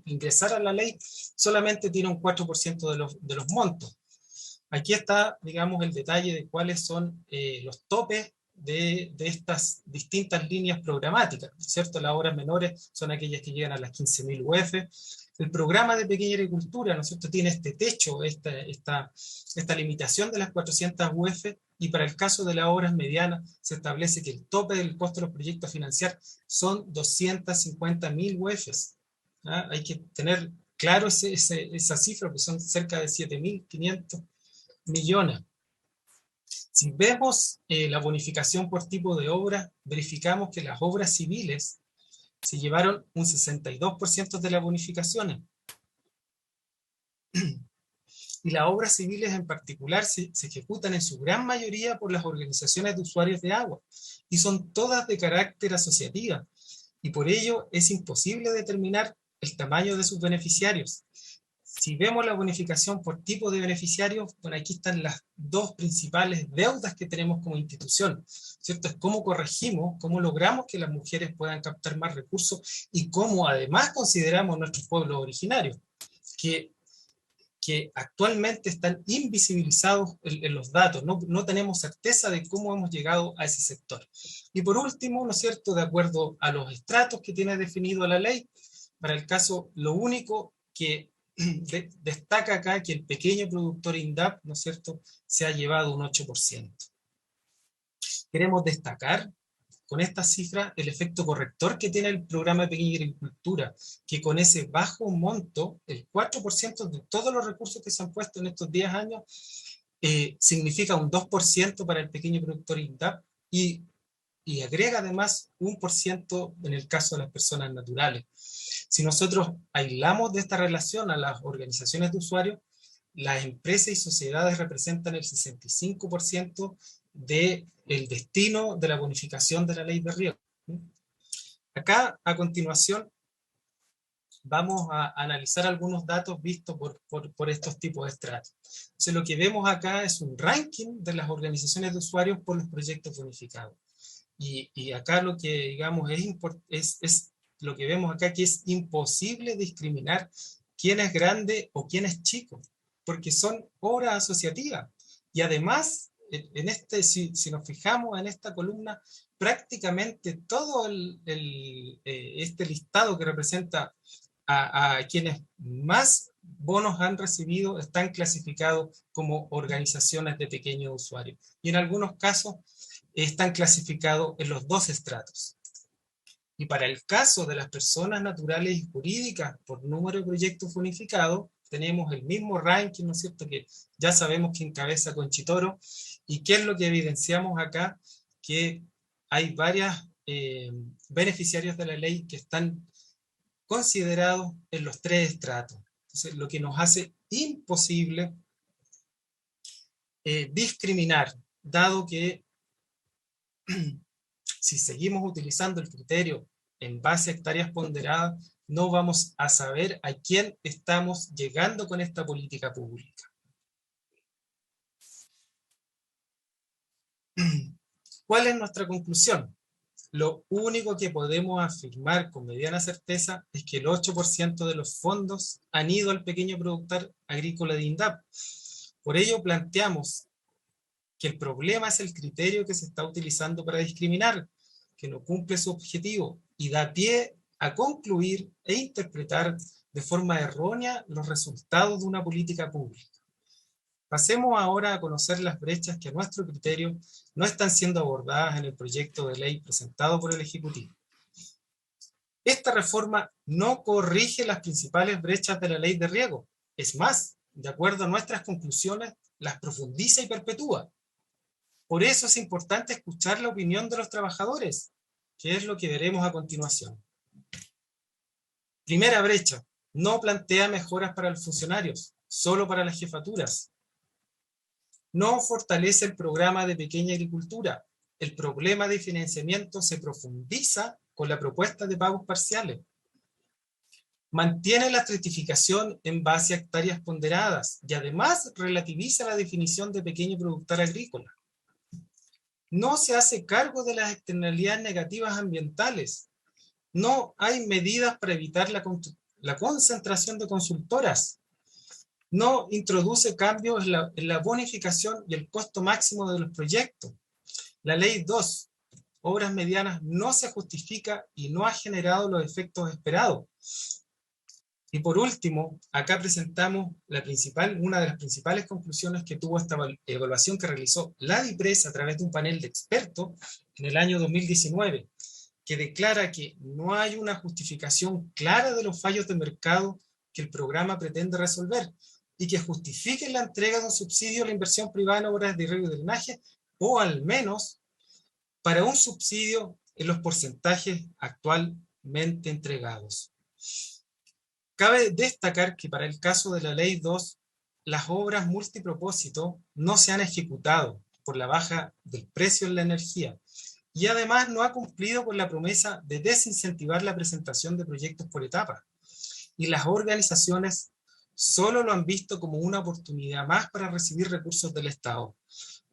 ingresar a la ley, solamente tiene un 4% de los montos. Aquí está, digamos, el detalle de cuáles son los topes de estas distintas líneas programáticas, ¿cierto? Las obras menores son aquellas que llegan a las 15.000 UF. El programa de pequeña agricultura, ¿no es cierto?, tiene este techo, esta limitación de las 400 UF, y para el caso de las obras medianas se establece que el tope del costo de los proyectos a financiar son 250.000 UF. ¿Ah? Hay que tener claro esa cifra, que son cerca de 7.500 millones. Si vemos la bonificación por tipo de obra, verificamos que las obras civiles se llevaron un 62% de las bonificaciones. Y las obras civiles en particular se ejecutan en su gran mayoría por las organizaciones de usuarios de agua, y son todas de carácter asociativa, y por ello es imposible determinar el tamaño de sus beneficiarios. Si vemos la bonificación por tipo de beneficiarios, bueno, aquí están las dos principales deudas que tenemos como institución, ¿cierto? Es cómo corregimos, cómo logramos que las mujeres puedan captar más recursos, y cómo además consideramos nuestros pueblos originarios, que actualmente están invisibilizados en los datos. No tenemos certeza de cómo hemos llegado a ese sector. Y por último, ¿no es cierto?, de acuerdo a los estratos que tiene definido la ley, para el caso, lo único que destaca acá que el pequeño productor INDAP, ¿no es cierto?, se ha llevado un 8%. Queremos destacar con esta cifra el efecto corrector que tiene el programa de pequeña agricultura, que con ese bajo monto, el 4% de todos los recursos que se han puesto en estos 10 años, significa un 2% para el pequeño productor INDAP, y agrega además un 1% en el caso de las personas naturales. Si nosotros aislamos de esta relación a las organizaciones de usuarios, las empresas y sociedades representan el 65% del destino de la bonificación de la ley de riego. Acá, a continuación, vamos a analizar algunos datos vistos por estos tipos de estratos. Entonces, lo que vemos acá es un ranking de las organizaciones de usuarios por los proyectos bonificados. Y acá lo que, digamos, es lo que vemos acá, que es imposible discriminar quién es grande o quién es chico, porque son obras asociativas. Y además, si nos fijamos en esta columna, prácticamente todo este listado que representa a quienes más bonos han recibido están clasificados como organizaciones de pequeños usuarios. Y en algunos casos están clasificados en los dos estratos. Y para el caso de las personas naturales y jurídicas por número de proyectos bonificados, tenemos el mismo ranking, ¿no es cierto?, que ya sabemos que encabeza Conchitoro. ¿Y qué es lo que evidenciamos acá? Que hay varios beneficiarios de la ley que están considerados en los tres estratos. Entonces, lo que nos hace imposible discriminar, dado que si seguimos utilizando el criterio en base a hectáreas ponderadas, no vamos a saber a quién estamos llegando con esta política pública. ¿Cuál es nuestra conclusión? lo único que podemos afirmar con mediana certeza es que el 8% de los fondos han ido al pequeño productor agrícola de INDAP. Por ello planteamos que el problema es el criterio que se está utilizando para discriminar, que no cumple su objetivo y da pie a concluir e interpretar de forma errónea los resultados de una política pública. Pasemos ahora a conocer las brechas que a nuestro criterio no están siendo abordadas en el proyecto de ley presentado por el Ejecutivo. Esta reforma no corrige las principales brechas de la ley de riego. Es más, de acuerdo a nuestras conclusiones, las profundiza y perpetúa. Por eso es importante escuchar la opinión de los trabajadores, que es lo que veremos a continuación. Primera brecha, no plantea mejoras para los funcionarios, solo para las jefaturas. No fortalece el programa de pequeña agricultura. El problema de financiamiento se profundiza con la propuesta de pagos parciales. Mantiene la estratificación en base a hectáreas ponderadas y además relativiza la definición de pequeño productor agrícola. No se hace cargo de las externalidades negativas ambientales. No hay medidas para evitar la concentración de consultoras. No introduce cambios en la bonificación y el costo máximo de los proyectos. La ley 2, obras medianas, no se justifica y no ha generado los efectos esperados. Y por último, acá presentamos una de las principales conclusiones que tuvo esta evaluación que realizó la DIPRES a través de un panel de expertos en el año 2019, que declara que no hay una justificación clara de los fallos de mercado que el programa pretende resolver y que justifiquen la entrega de un subsidio a la inversión privada en obras de riego y drenaje, o al menos para un subsidio en los porcentajes actualmente entregados. Cabe destacar que para el caso de la Ley 2, las obras multipropósito no se han ejecutado por la baja del precio en la energía y además no ha cumplido con la promesa de desincentivar la presentación de proyectos por etapas. Y las organizaciones solo lo han visto como una oportunidad más para recibir recursos del Estado.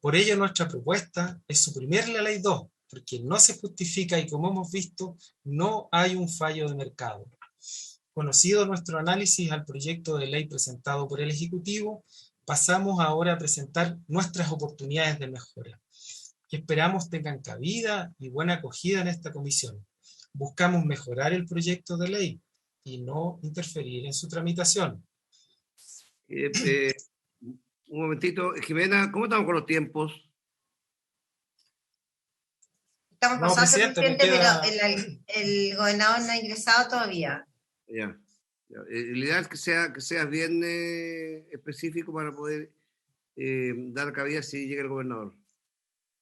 Por ello, nuestra propuesta es suprimir la Ley 2, porque no se justifica y, como hemos visto, no hay un fallo de mercado. Conocido nuestro análisis al proyecto de ley presentado por el Ejecutivo, pasamos ahora a presentar nuestras oportunidades de mejora, que esperamos tengan cabida y buena acogida en esta comisión. Buscamos mejorar el proyecto de ley y no interferir en su tramitación. Un momentito, Jimena, ¿cómo estamos con los tiempos? Estamos No, pasados, presidente, pero el gobernador no ha ingresado todavía. Ya. La idea es que sea bien específico para poder dar cabida si llega el gobernador.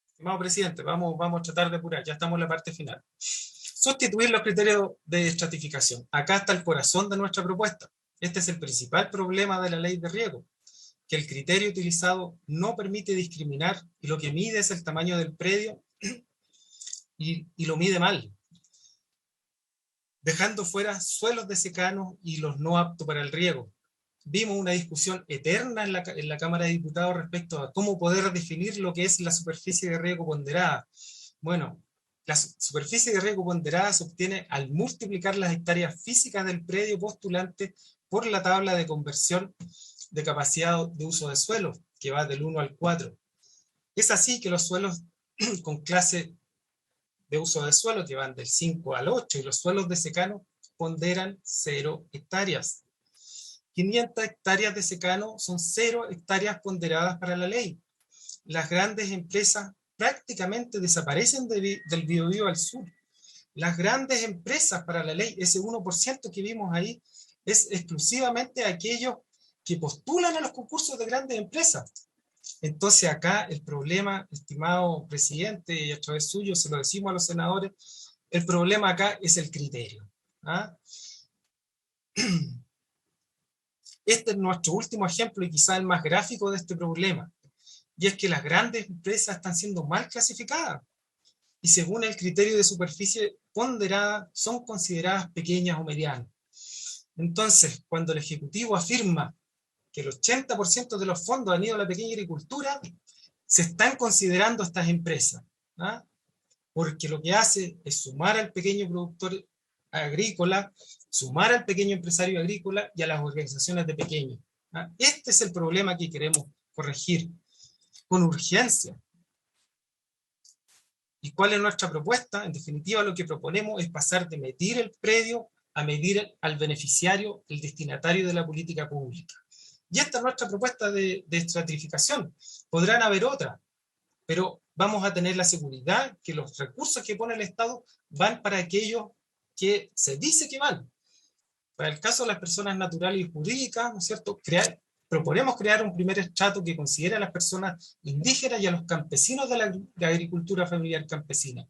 Estimado presidente, vamos a tratar de apurar, ya estamos en la parte final. Sustituir los criterios de estratificación. Acá está el corazón de nuestra propuesta. Este es el principal problema de la ley de riego, que el criterio utilizado no permite discriminar y lo que mide es el tamaño del predio y lo mide mal, dejando fuera suelos de secano y los no aptos para el riego. Vimos una discusión eterna en la Cámara de Diputados respecto a cómo poder definir lo que es la superficie de riego ponderada. Bueno, la superficie de riego ponderada se obtiene al multiplicar las hectáreas físicas del predio postulante por la tabla de conversión de capacidad de uso de suelo, que va del 1 al 4. Es así que los suelos con clase de uso de suelo, que van del 5 al 8, y los suelos de secano ponderan 0 hectáreas. 500 hectáreas de secano son 0 hectáreas ponderadas para la ley. Las grandes empresas prácticamente desaparecen del Biobío al sur. Las grandes empresas para la ley, ese 1% que vimos ahí, es exclusivamente aquellos que postulan a los concursos de grandes empresas. Entonces acá el problema, estimado presidente, y a través suyo se lo decimos a los senadores, el problema acá es el criterio. Este es nuestro último ejemplo y quizá el más gráfico de este problema. Y es que las grandes empresas están siendo mal clasificadas. Y según el criterio de superficie ponderada, son consideradas pequeñas o medianas. Entonces, cuando el Ejecutivo afirma que el 80% de los fondos han ido a la pequeña agricultura, se están considerando estas empresas. porque lo que hace es sumar al pequeño productor agrícola, sumar al pequeño empresario agrícola y a las organizaciones de pequeños. Este es el problema que queremos corregir con urgencia. ¿Y cuál es nuestra propuesta? En definitiva, lo que proponemos es pasar de medir el predio a medir al beneficiario, el destinatario de la política pública. Y esta es nuestra propuesta de estratificación. Podrán haber otras, pero vamos a tener la seguridad que los recursos que pone el Estado van para aquellos que se dice que van. Para el caso de las personas naturales y jurídicas, ¿no es cierto? Proponemos crear un primer estrato que considere a las personas indígenas y a los campesinos de la agricultura familiar campesina.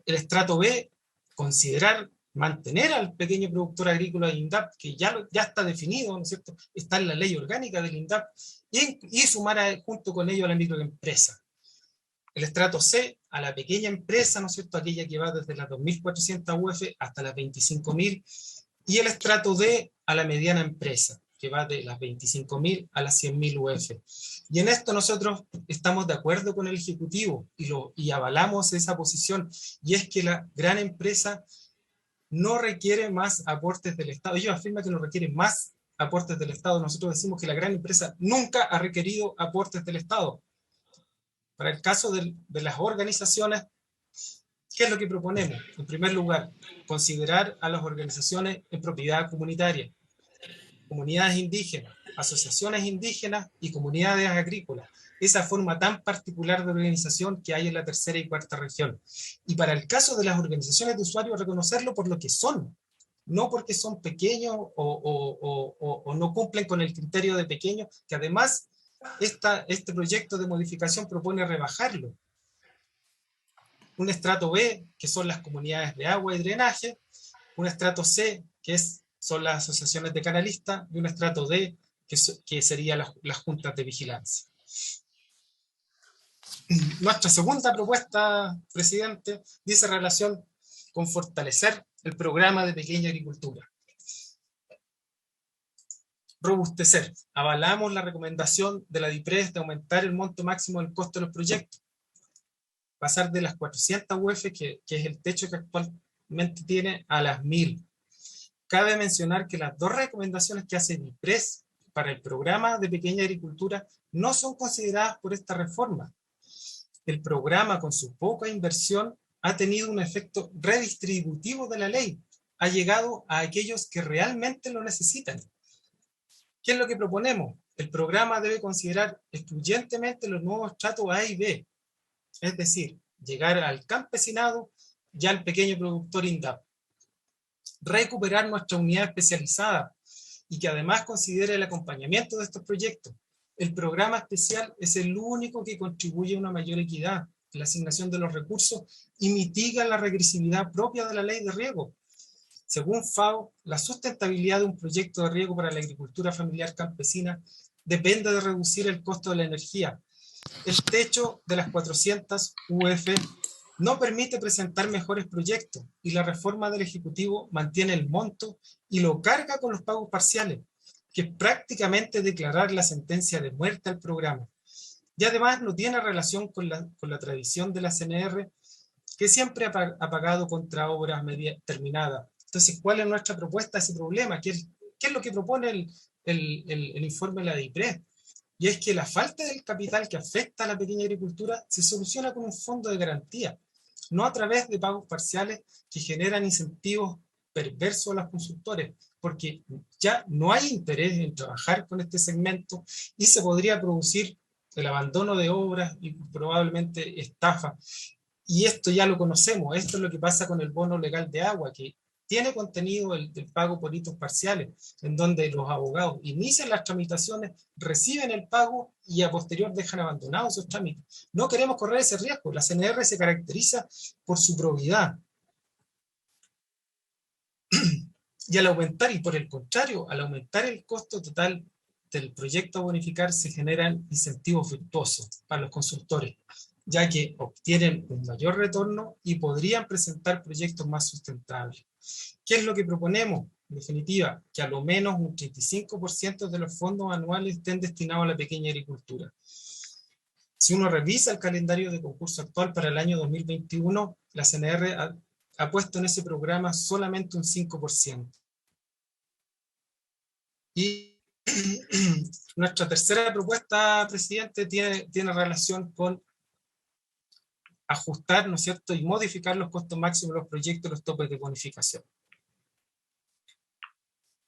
El estrato B, considerar mantener al pequeño productor agrícola de INDAP, que ya está definido, ¿no es cierto? Está en la ley orgánica del INDAP, y sumar junto con ello a la microempresa. El estrato C, a la pequeña empresa, ¿no es cierto? Aquella que va desde las 2.400 UF hasta las 25.000, y el estrato D, a la mediana empresa, que va de las 25.000 a las 100.000 UF. Y en esto nosotros estamos de acuerdo con el Ejecutivo y avalamos esa posición, y es que la gran empresa no requiere más aportes del Estado. Ellos afirman que no requieren más aportes del Estado. Nosotros decimos que la gran empresa nunca ha requerido aportes del Estado. Para el caso de las organizaciones, ¿qué es lo que proponemos? En primer lugar, considerar a las organizaciones en propiedad comunitaria, comunidades indígenas, asociaciones indígenas y comunidades agrícolas. Esa forma tan particular de organización que hay en la tercera y cuarta región. Y para el caso de las organizaciones de usuarios, reconocerlo por lo que son, no porque son pequeños o no cumplen con el criterio de pequeños, que además este proyecto de modificación propone rebajarlo. Un estrato B, que son las comunidades de agua y drenaje, un estrato C, que son las asociaciones de canalistas, y un estrato D, que serían las juntas de vigilancia. Nuestra segunda propuesta, presidente, dice relación con fortalecer el programa de pequeña agricultura. Robustecer. Avalamos la recomendación de la DIPRES de aumentar el monto máximo del costo de los proyectos. Pasar de las 400 UF, que es el techo que actualmente tiene, a las 1.000. Cabe mencionar que las dos recomendaciones que hace DIPRES para el programa de pequeña agricultura no son consideradas por esta reforma. El programa, con su poca inversión, ha tenido un efecto redistributivo de la ley. Ha llegado a aquellos que realmente lo necesitan. ¿Qué es lo que proponemos? El programa debe considerar excluyentemente los nuevos estratos A y B, es decir, llegar al campesinado y al pequeño productor INDAP. Recuperar nuestra unidad especializada y que además considere el acompañamiento de estos proyectos. El programa especial es el único que contribuye a una mayor equidad en la asignación de los recursos y mitiga la regresividad propia de la ley de riego. Según FAO, la sustentabilidad de un proyecto de riego para la agricultura familiar campesina depende de reducir el costo de la energía. El techo de las 400 UF no permite presentar mejores proyectos y la reforma del Ejecutivo mantiene el monto y lo carga con los pagos parciales, que es prácticamente declarar la sentencia de muerte al programa. Y además no tiene relación con la tradición de la CNR, que siempre ha pagado contra obras terminadas. Entonces, ¿cuál es nuestra propuesta a ese problema? ¿Qué es lo que propone el informe de la DIPRES? Y es que la falta del capital que afecta a la pequeña agricultura se soluciona con un fondo de garantía, no a través de pagos parciales que generan incentivos perversos a los consultores, porque ya no hay interés en trabajar con este segmento y se podría producir el abandono de obras y probablemente estafa. Y esto ya lo conocemos, esto es lo que pasa con el bono legal de agua, que tiene contenido el pago por hitos parciales, en donde los abogados inician las tramitaciones, reciben el pago y a posterior dejan abandonados esos trámites. No queremos correr ese riesgo. La CNR se caracteriza por su probidad. Y al aumentar, y por el contrario, al aumentar el costo total del proyecto a bonificar, se generan incentivos virtuosos para los consultores, ya que obtienen un mayor retorno y podrían presentar proyectos más sustentables. ¿Qué es lo que proponemos? En definitiva, que a lo menos un 35% de los fondos anuales estén destinados a la pequeña agricultura. Si uno revisa el calendario de concurso actual para el año 2021, la CNR ha puesto en ese programa solamente un 5%. Y nuestra tercera propuesta, presidente, tiene relación con ajustar, ¿no es cierto?, y modificar los costos máximos de los proyectos y los topes de bonificación.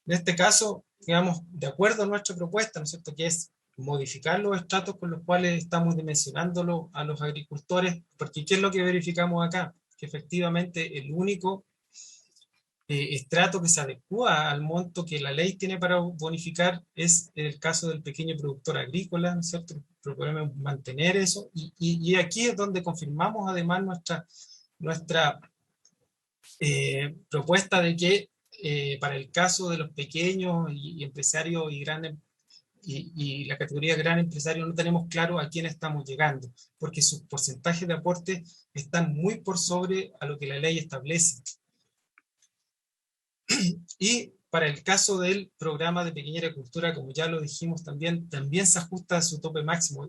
En este caso, digamos, de acuerdo a nuestra propuesta, ¿no es cierto?, que es modificar los estratos con los cuales estamos dimensionándolo a los agricultores, porque ¿qué es lo que verificamos acá? Que efectivamente el único estrato que se adecua al monto que la ley tiene para bonificar es el caso del pequeño productor agrícola, ¿no es cierto? Proponemos mantener eso, y aquí es donde confirmamos además nuestra propuesta de que para el caso de los pequeños y empresarios y la categoría gran empresario no tenemos claro a quién estamos llegando, porque sus porcentajes de aporte están muy por sobre a lo que la ley establece. Y para el caso del programa de pequeña agricultura, como ya lo dijimos también se ajusta a su tope máximo.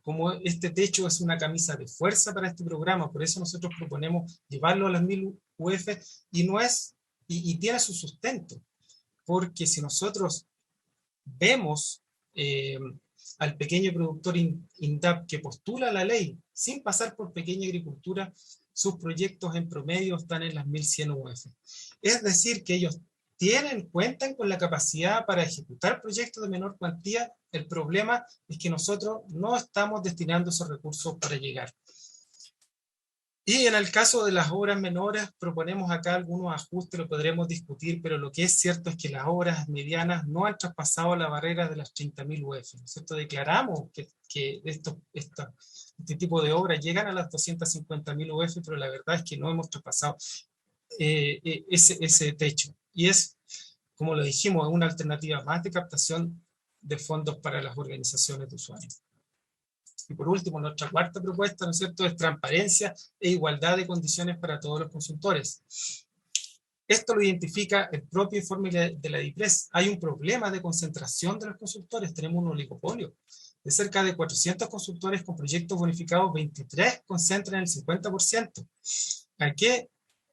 Como este techo es una camisa de fuerza para este programa, por eso nosotros proponemos llevarlo a las 1000 UF y tiene su sustento. Porque si nosotros vemos al pequeño productor INDAP que postula la ley sin pasar por pequeña agricultura, sus proyectos en promedio están en las 1100 UF. Es decir, que ellos cuentan con la capacidad para ejecutar proyectos de menor cuantía. El problema es que nosotros no estamos destinando esos recursos para llegar. Y en el caso de las obras menores, proponemos acá algunos ajustes, lo podremos discutir, pero lo que es cierto es que las obras medianas no han traspasado la barrera de las 30.000 UF, ¿no es cierto? Declaramos que este tipo de obras llegan a las 250.000 UF, pero la verdad es que no hemos traspasado ese techo. Y es, como lo dijimos, una alternativa más de captación de fondos para las organizaciones de usuarios. Y por último, nuestra cuarta propuesta, ¿no es cierto?, es transparencia e igualdad de condiciones para todos los consultores. Esto lo identifica el propio informe de la DIPRES. Hay un problema de concentración de los consultores, tenemos un oligopolio. De cerca de 400 consultores con proyectos bonificados, 23 concentran el 50%. ¿A qué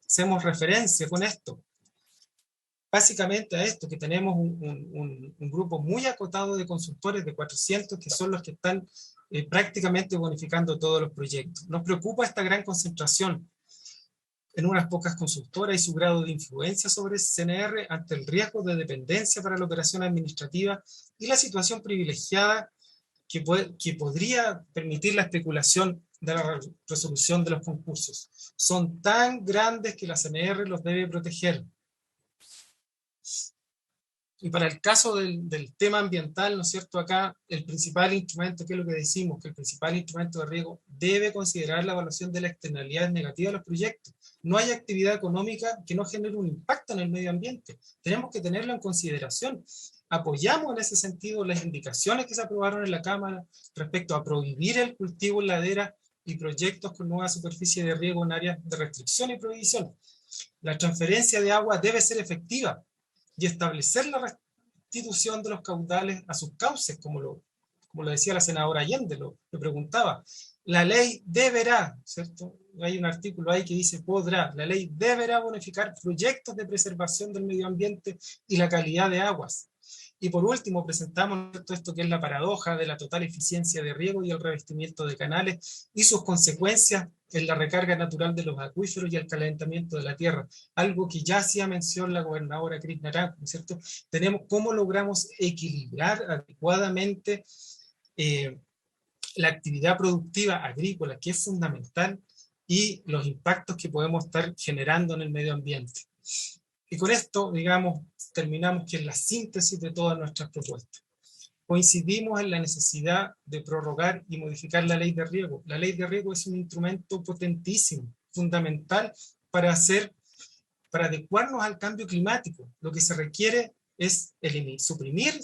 hacemos referencia con esto? Básicamente a esto, que tenemos un grupo muy acotado de consultores de 400 que son los que están prácticamente bonificando todos los proyectos. Nos preocupa esta gran concentración en unas pocas consultoras y su grado de influencia sobre el CNR ante el riesgo de dependencia para la operación administrativa y la situación privilegiada que podría permitir la especulación de la resolución de los concursos. Son tan grandes que la CNR los debe proteger. Y para el caso del tema ambiental, ¿no es cierto? Acá el principal instrumento, ¿qué es lo que decimos? Que el principal instrumento de riesgo debe considerar la evaluación de las externalidades negativas de los proyectos. No hay actividad económica que no genere un impacto en el medio ambiente. Tenemos que tenerlo en consideración. Apoyamos en ese sentido las indicaciones que se aprobaron en la Cámara respecto a prohibir el cultivo en ladera y proyectos con nueva superficie de riego en áreas de restricción y prohibición. La transferencia de agua debe ser efectiva y establecer la restitución de los caudales a sus cauces, como lo decía la senadora Allende, lo preguntaba. La ley deberá, ¿cierto? Hay un artículo ahí que dice podrá. La ley deberá bonificar proyectos de preservación del medio ambiente y la calidad de aguas. Y por último, presentamos esto que es la paradoja de la total eficiencia de riego y el revestimiento de canales y sus consecuencias en la recarga natural de los acuíferos y el calentamiento de la tierra. Algo que ya hacía mención la gobernadora Cris Naranjo, ¿no es cierto? Tenemos cómo logramos equilibrar adecuadamente la actividad productiva agrícola, que es fundamental, y los impactos que podemos estar generando en el medio ambiente. Y con esto, digamos, terminamos que es la síntesis de todas nuestras propuestas. Coincidimos en la necesidad de prorrogar y modificar la ley de riego. La ley de riego es un instrumento potentísimo, fundamental para adecuarnos al cambio climático. Lo que se requiere es suprimir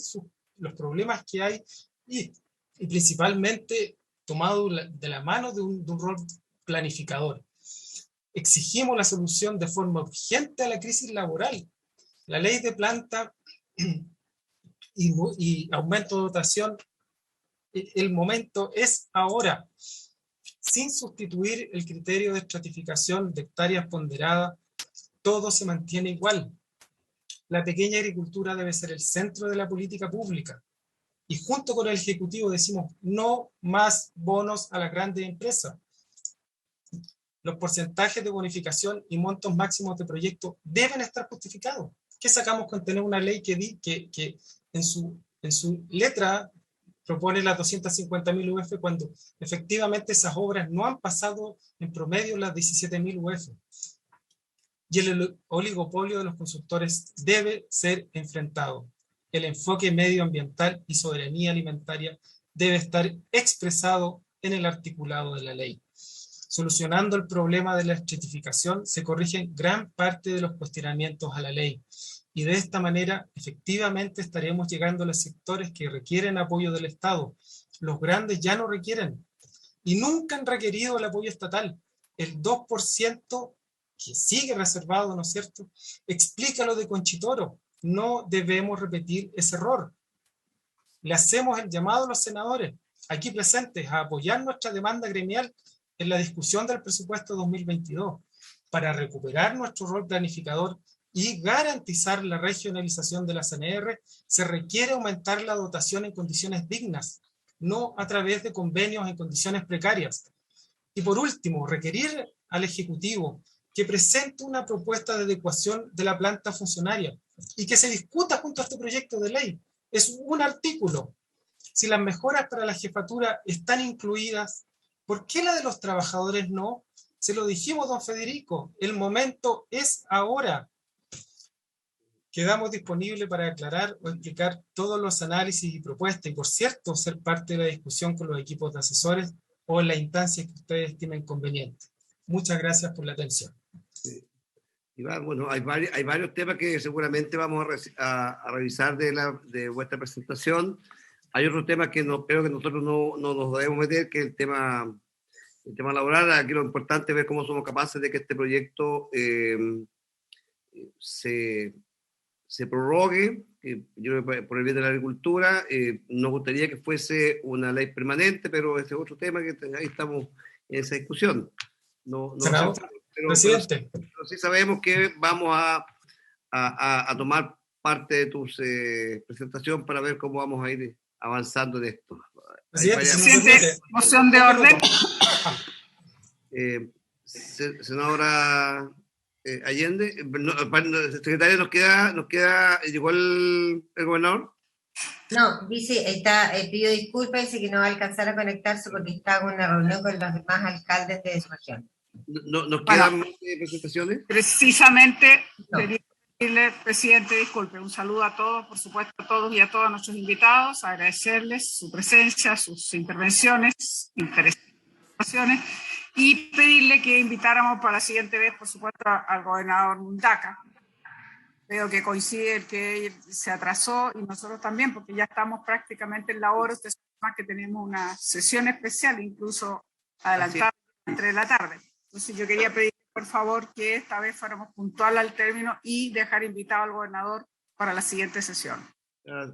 los problemas que hay y principalmente tomado de la mano de un rol planificador. Exigimos la solución de forma urgente a la crisis laboral. La ley de planta y aumento de dotación el momento es ahora, sin sustituir el criterio de estratificación de hectáreas ponderadas. Todo se mantiene igual. La pequeña agricultura debe ser el centro de la política pública. Y junto con el Ejecutivo decimos no más bonos a las grandes empresas. Los porcentajes de bonificación y montos máximos de proyecto deben estar justificados. ¿Qué sacamos con tener una ley que en su letra propone las 250.000 UF cuando efectivamente esas obras no han pasado en promedio las 17.000 UF? Y el oligopolio de los constructores debe ser enfrentado. El enfoque medioambiental y soberanía alimentaria debe estar expresado en el articulado de la ley. Solucionando el problema de la estratificación, se corrigen gran parte de los cuestionamientos a la ley. Y de esta manera, efectivamente, estaremos llegando a los sectores que requieren apoyo del Estado. Los grandes ya no requieren y nunca han requerido el apoyo estatal. El 2% que sigue reservado, ¿no es cierto?, explica lo de Conchitoro. No debemos repetir ese error. Le hacemos el llamado a los senadores aquí presentes a apoyar nuestra demanda gremial en la discusión del presupuesto 2022 para recuperar nuestro rol planificador y garantizar la regionalización de la CNR. Se requiere aumentar la dotación en condiciones dignas, no a través de convenios en condiciones precarias. Y por último, requerir al Ejecutivo que presente una propuesta de adecuación de la planta funcionaria y que se discuta junto a este proyecto de ley. Es un artículo. Si las mejoras para la jefatura están incluidas, ¿por qué la de los trabajadores no? Se lo dijimos, don Federico, el momento es ahora. Quedamos disponibles para aclarar o explicar todos los análisis y propuestas y, por cierto, ser parte de la discusión con los equipos de asesores o en las instancias que ustedes estimen convenientes. Muchas gracias por la atención. Iván, bueno, hay varios temas que seguramente vamos a revisar de vuestra presentación. Hay otros temas que creo que nosotros no nos debemos meter, que es el tema laboral. Aquí lo importante es ver cómo somos capaces de que este proyecto se prorrogue, yo creo que por el bien de la agricultura. Nos gustaría que fuese una ley permanente, pero ese es otro tema que ahí estamos en esa discusión. Presidente. Pero sí sabemos que vamos a tomar parte de tu presentación para ver cómo vamos a ir avanzando en esto. Presidente, moción de orden. Senadora Allende, secretaria, nos queda, ¿llegó el gobernador? No, dice, pidió disculpas, dice que no va a alcanzar a conectarse porque está en una reunión con los demás alcaldes de su región. ¿Nos quedan más presentaciones? Precisamente, quería pedirle, presidente, disculpe, un saludo a todos, por supuesto, a todos y a todos nuestros invitados, agradecerles su presencia, sus intervenciones, interesantes, y pedirle que invitáramos para la siguiente vez, por supuesto, al gobernador Mundaca. Veo que coincide que se atrasó y nosotros también, porque ya estamos prácticamente en la hora. Ustedes saben que tenemos una sesión especial, incluso adelantada a las 3 de la tarde. Entonces yo quería pedir, por favor, que esta vez fuéramos puntual al término y dejar invitado al gobernador para la siguiente sesión.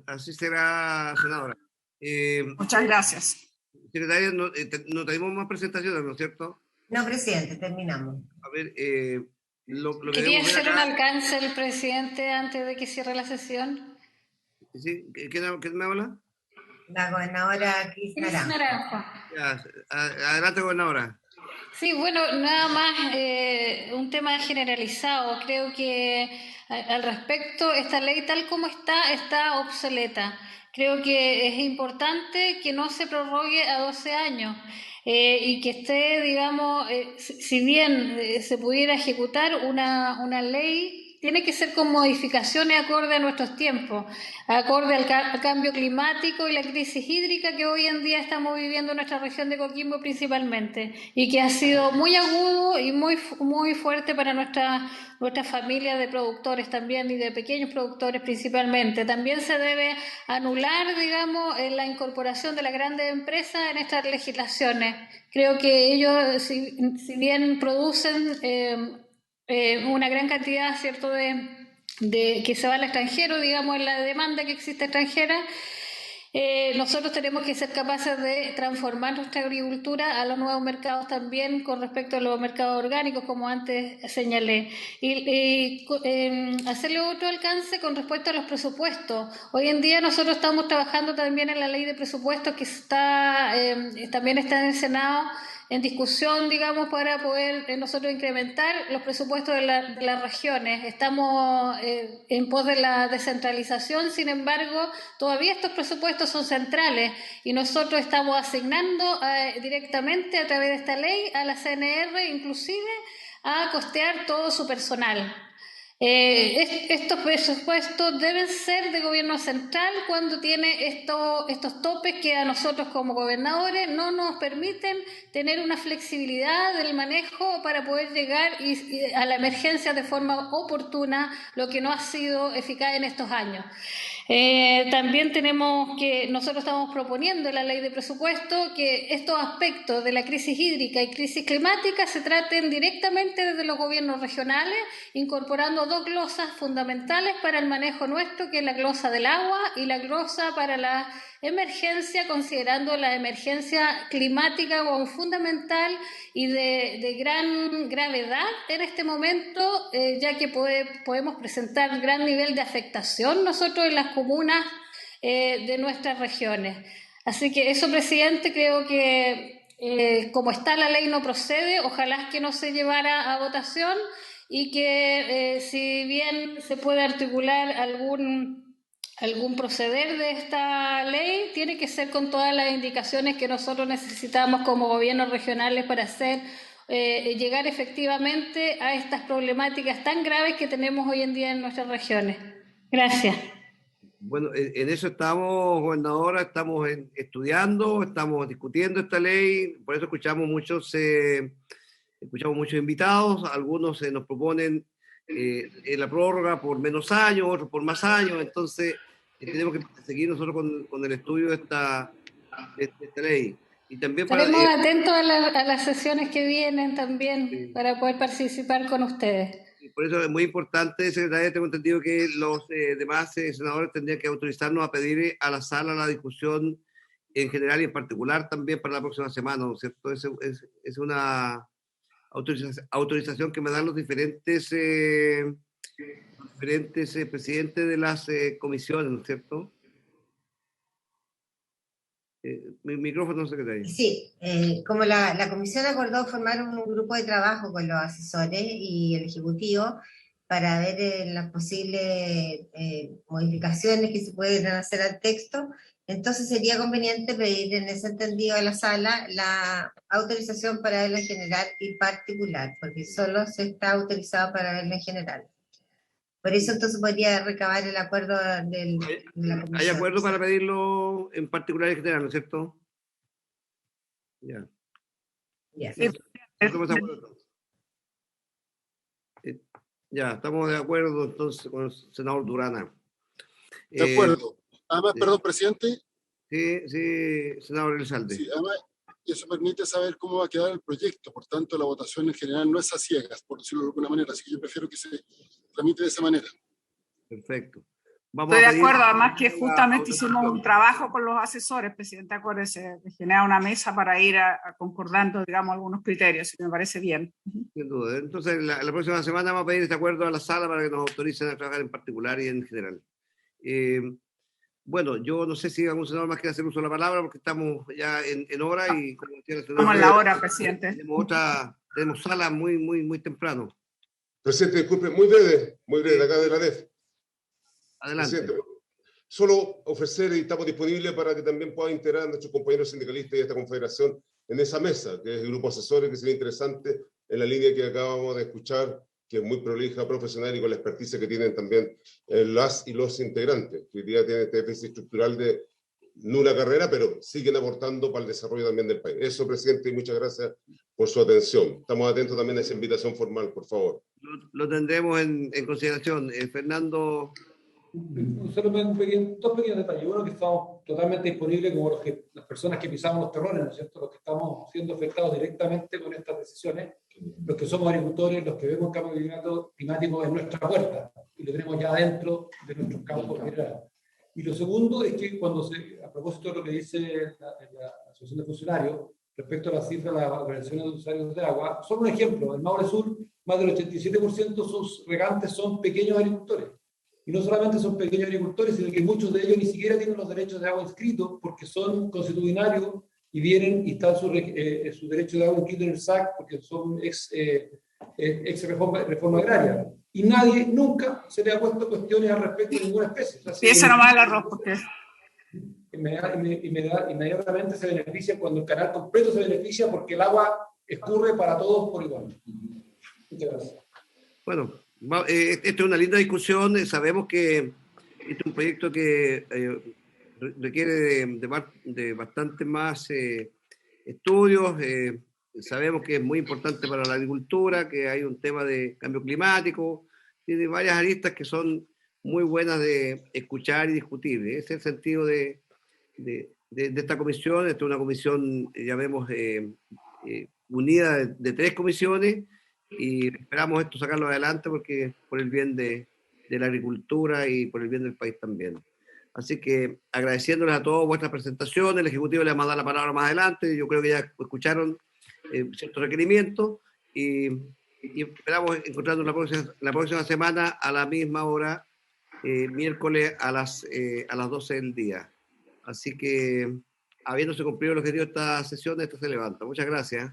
Así será, senadora. Muchas gracias. Secretaria, no tenemos más presentaciones, ¿no es cierto? No, presidente, terminamos. A ver, lo que ¿Quería hacer acá, un alcance el presidente antes de que cierre la sesión? ¿sí? ¿Quién me habla? La gobernadora Cris Naranjo. Adelante, gobernadora. Sí, bueno, nada más un tema generalizado. Creo que al respecto, esta ley tal como está obsoleta. Creo que es importante que no se prorrogue a 12 años y que esté, digamos, si bien se pudiera ejecutar una ley, tiene que ser con modificaciones acorde a nuestros tiempos, acorde al cambio climático y la crisis hídrica que hoy en día estamos viviendo en nuestra región de Coquimbo principalmente, y que ha sido muy agudo y muy fuerte para nuestra familia de productores también y de pequeños productores principalmente. También se debe anular, digamos, la incorporación de las grandes empresas en estas legislaciones. Creo que ellos, si bien producen una gran cantidad, ¿cierto?, de que se va al extranjero, digamos, en la demanda que existe extranjera, nosotros tenemos que ser capaces de transformar nuestra agricultura a los nuevos mercados también con respecto a los mercados orgánicos, como antes señalé. Y hacerle otro alcance con respecto a los presupuestos. Hoy en día nosotros estamos trabajando también en la ley de presupuestos que también está en el Senado en discusión, digamos, para poder nosotros incrementar los presupuestos de las regiones. Estamos en pos de la descentralización, sin embargo, todavía estos presupuestos son centrales y nosotros estamos asignando directamente a través de esta ley a la CNR, inclusive, a costear todo su personal. Estos presupuestos deben ser de gobierno central cuando tiene estos topes que a nosotros como gobernadores no nos permiten tener una flexibilidad del manejo para poder llegar a la emergencia de forma oportuna, lo que no ha sido eficaz en estos años. También nosotros estamos proponiendo en la ley de presupuesto que estos aspectos de la crisis hídrica y crisis climática se traten directamente desde los gobiernos regionales, incorporando dos glosas fundamentales para el manejo nuestro, que es la glosa del agua y la glosa para la emergencia, considerando la emergencia climática como fundamental y de gran gravedad en este momento, ya que podemos presentar gran nivel de afectación nosotros en las comunas de nuestras regiones. Así que eso, presidente, creo que como está la ley no procede, ojalá que no se llevara a votación y que si bien se puede articular algún proceder de esta ley, tiene que ser con todas las indicaciones que nosotros necesitamos como gobiernos regionales para llegar efectivamente a estas problemáticas tan graves que tenemos hoy en día en nuestras regiones. Gracias. Bueno, en eso estamos, gobernadora, estamos estudiando, estamos discutiendo esta ley, por eso escuchamos muchos invitados, algunos nos proponen la prórroga por menos años, otros por más años, entonces tenemos que seguir nosotros con el estudio de esta ley. Y también estaremos atentos a las sesiones que vienen también para poder participar con ustedes. Por eso es muy importante, secretaria, tengo entendido que los demás senadores tendrían que autorizarnos a pedir a la sala la discusión en general y en particular también para la próxima semana, ¿no es cierto? Es una autorización que me dan los diferentes presidentes de las comisiones, ¿no es cierto? Mi micrófono, secretario. Sí, como la comisión acordó formar un grupo de trabajo con los asesores y el ejecutivo para ver las posibles modificaciones que se pueden hacer al texto, entonces sería conveniente pedir en ese entendido a la sala la autorización para verla en general y particular, porque solo se está autorizado para verla en general. Por eso entonces podría recabar el acuerdo de la comisión. ¿Hay acuerdo para pedirlo en particular y en general, no es cierto? Ya. Yes. ¿Estamos de acuerdo? Ya, estamos de acuerdo entonces con el senador Durana. De acuerdo. Además, perdón, presidente. Sí, senador Elizalde. Sí, además, eso permite saber cómo va a quedar el proyecto. Por tanto, la votación en general no es a ciegas, por decirlo de alguna manera. Así que yo prefiero que se tramite de esa manera. Perfecto. Estoy de acuerdo, además que justamente hicimos un trabajo con los asesores, presidente, acuérdese, de generar una mesa para ir concordando, digamos, algunos criterios, y me parece bien. Sin duda. Entonces, la próxima semana vamos a pedir este acuerdo a la sala para que nos autoricen a trabajar en particular y en general. Bueno, yo no sé si algún senador más quiere hacer uso de la palabra porque estamos ya en hora y como decía el senador, estamos en la hora, presidente. Tenemos sala muy temprano. Presidente, disculpe, muy breve, acá de la DEF. Adelante. Presidente, solo ofrecer y estamos disponibles para que también puedan integrar a nuestros compañeros sindicalistas y esta confederación en esa mesa, que es el grupo asesores, que sería interesante en la línea que acabamos de escuchar, que es muy prolija, profesional y con la experticia que tienen también las y los integrantes, que hoy día tienen este déficit estructural de nula carrera, pero siguen aportando para el desarrollo también del país. Eso, presidente, y muchas gracias por su atención. Estamos atentos también a esa invitación formal, por favor. Lo tendremos en consideración. Fernando. Solo dos pequeños detalles. Uno, que estamos totalmente disponibles como las personas que pisamos los terrones, ¿no es cierto? Los que estamos siendo afectados directamente con estas decisiones, los que somos agricultores, los que vemos el cambio climático en nuestra puerta y lo tenemos ya dentro de nuestros campos generales. Y lo segundo es que a propósito de lo que dice la Asociación de Funcionarios, respecto a la cifra de las organizaciones de usuarios de agua, solo un ejemplo, en Maule Sur, más del 87% de sus regantes son pequeños agricultores. Y no solamente son pequeños agricultores, sino que muchos de ellos ni siquiera tienen los derechos de agua inscritos porque son constitucionarios y vienen y están sus derechos de agua inscritos en el SAC porque son ex reforma agraria. Y nadie nunca se le ha puesto cuestiones al respecto de ninguna especie. O sea, y esa nomás el arroz, porque... Inmediatamente se beneficia cuando el canal completo se beneficia porque el agua escurre para todos por igual. Muchas gracias. Bueno, esta es una linda discusión. Sabemos que este es un proyecto que requiere de bastante más estudios. Sabemos que es muy importante para la agricultura, que hay un tema de cambio climático, tiene varias aristas que son muy buenas de escuchar y discutir. Ese es el sentido de esta comisión. Esta es una comisión, ya vemos, unida de 3 comisiones, y esperamos esto sacarlo adelante porque por el bien de la agricultura y por el bien del país también. Así que agradeciéndoles a todos vuestras presentaciones, el Ejecutivo les va a dar la palabra más adelante. Yo creo que ya escucharon ciertos requerimientos y esperamos encontrarnos la próxima semana a la misma hora, miércoles a las 12 del día. Así que, habiéndose cumplido el objetivo de esta sesión, esto se levanta. Muchas gracias.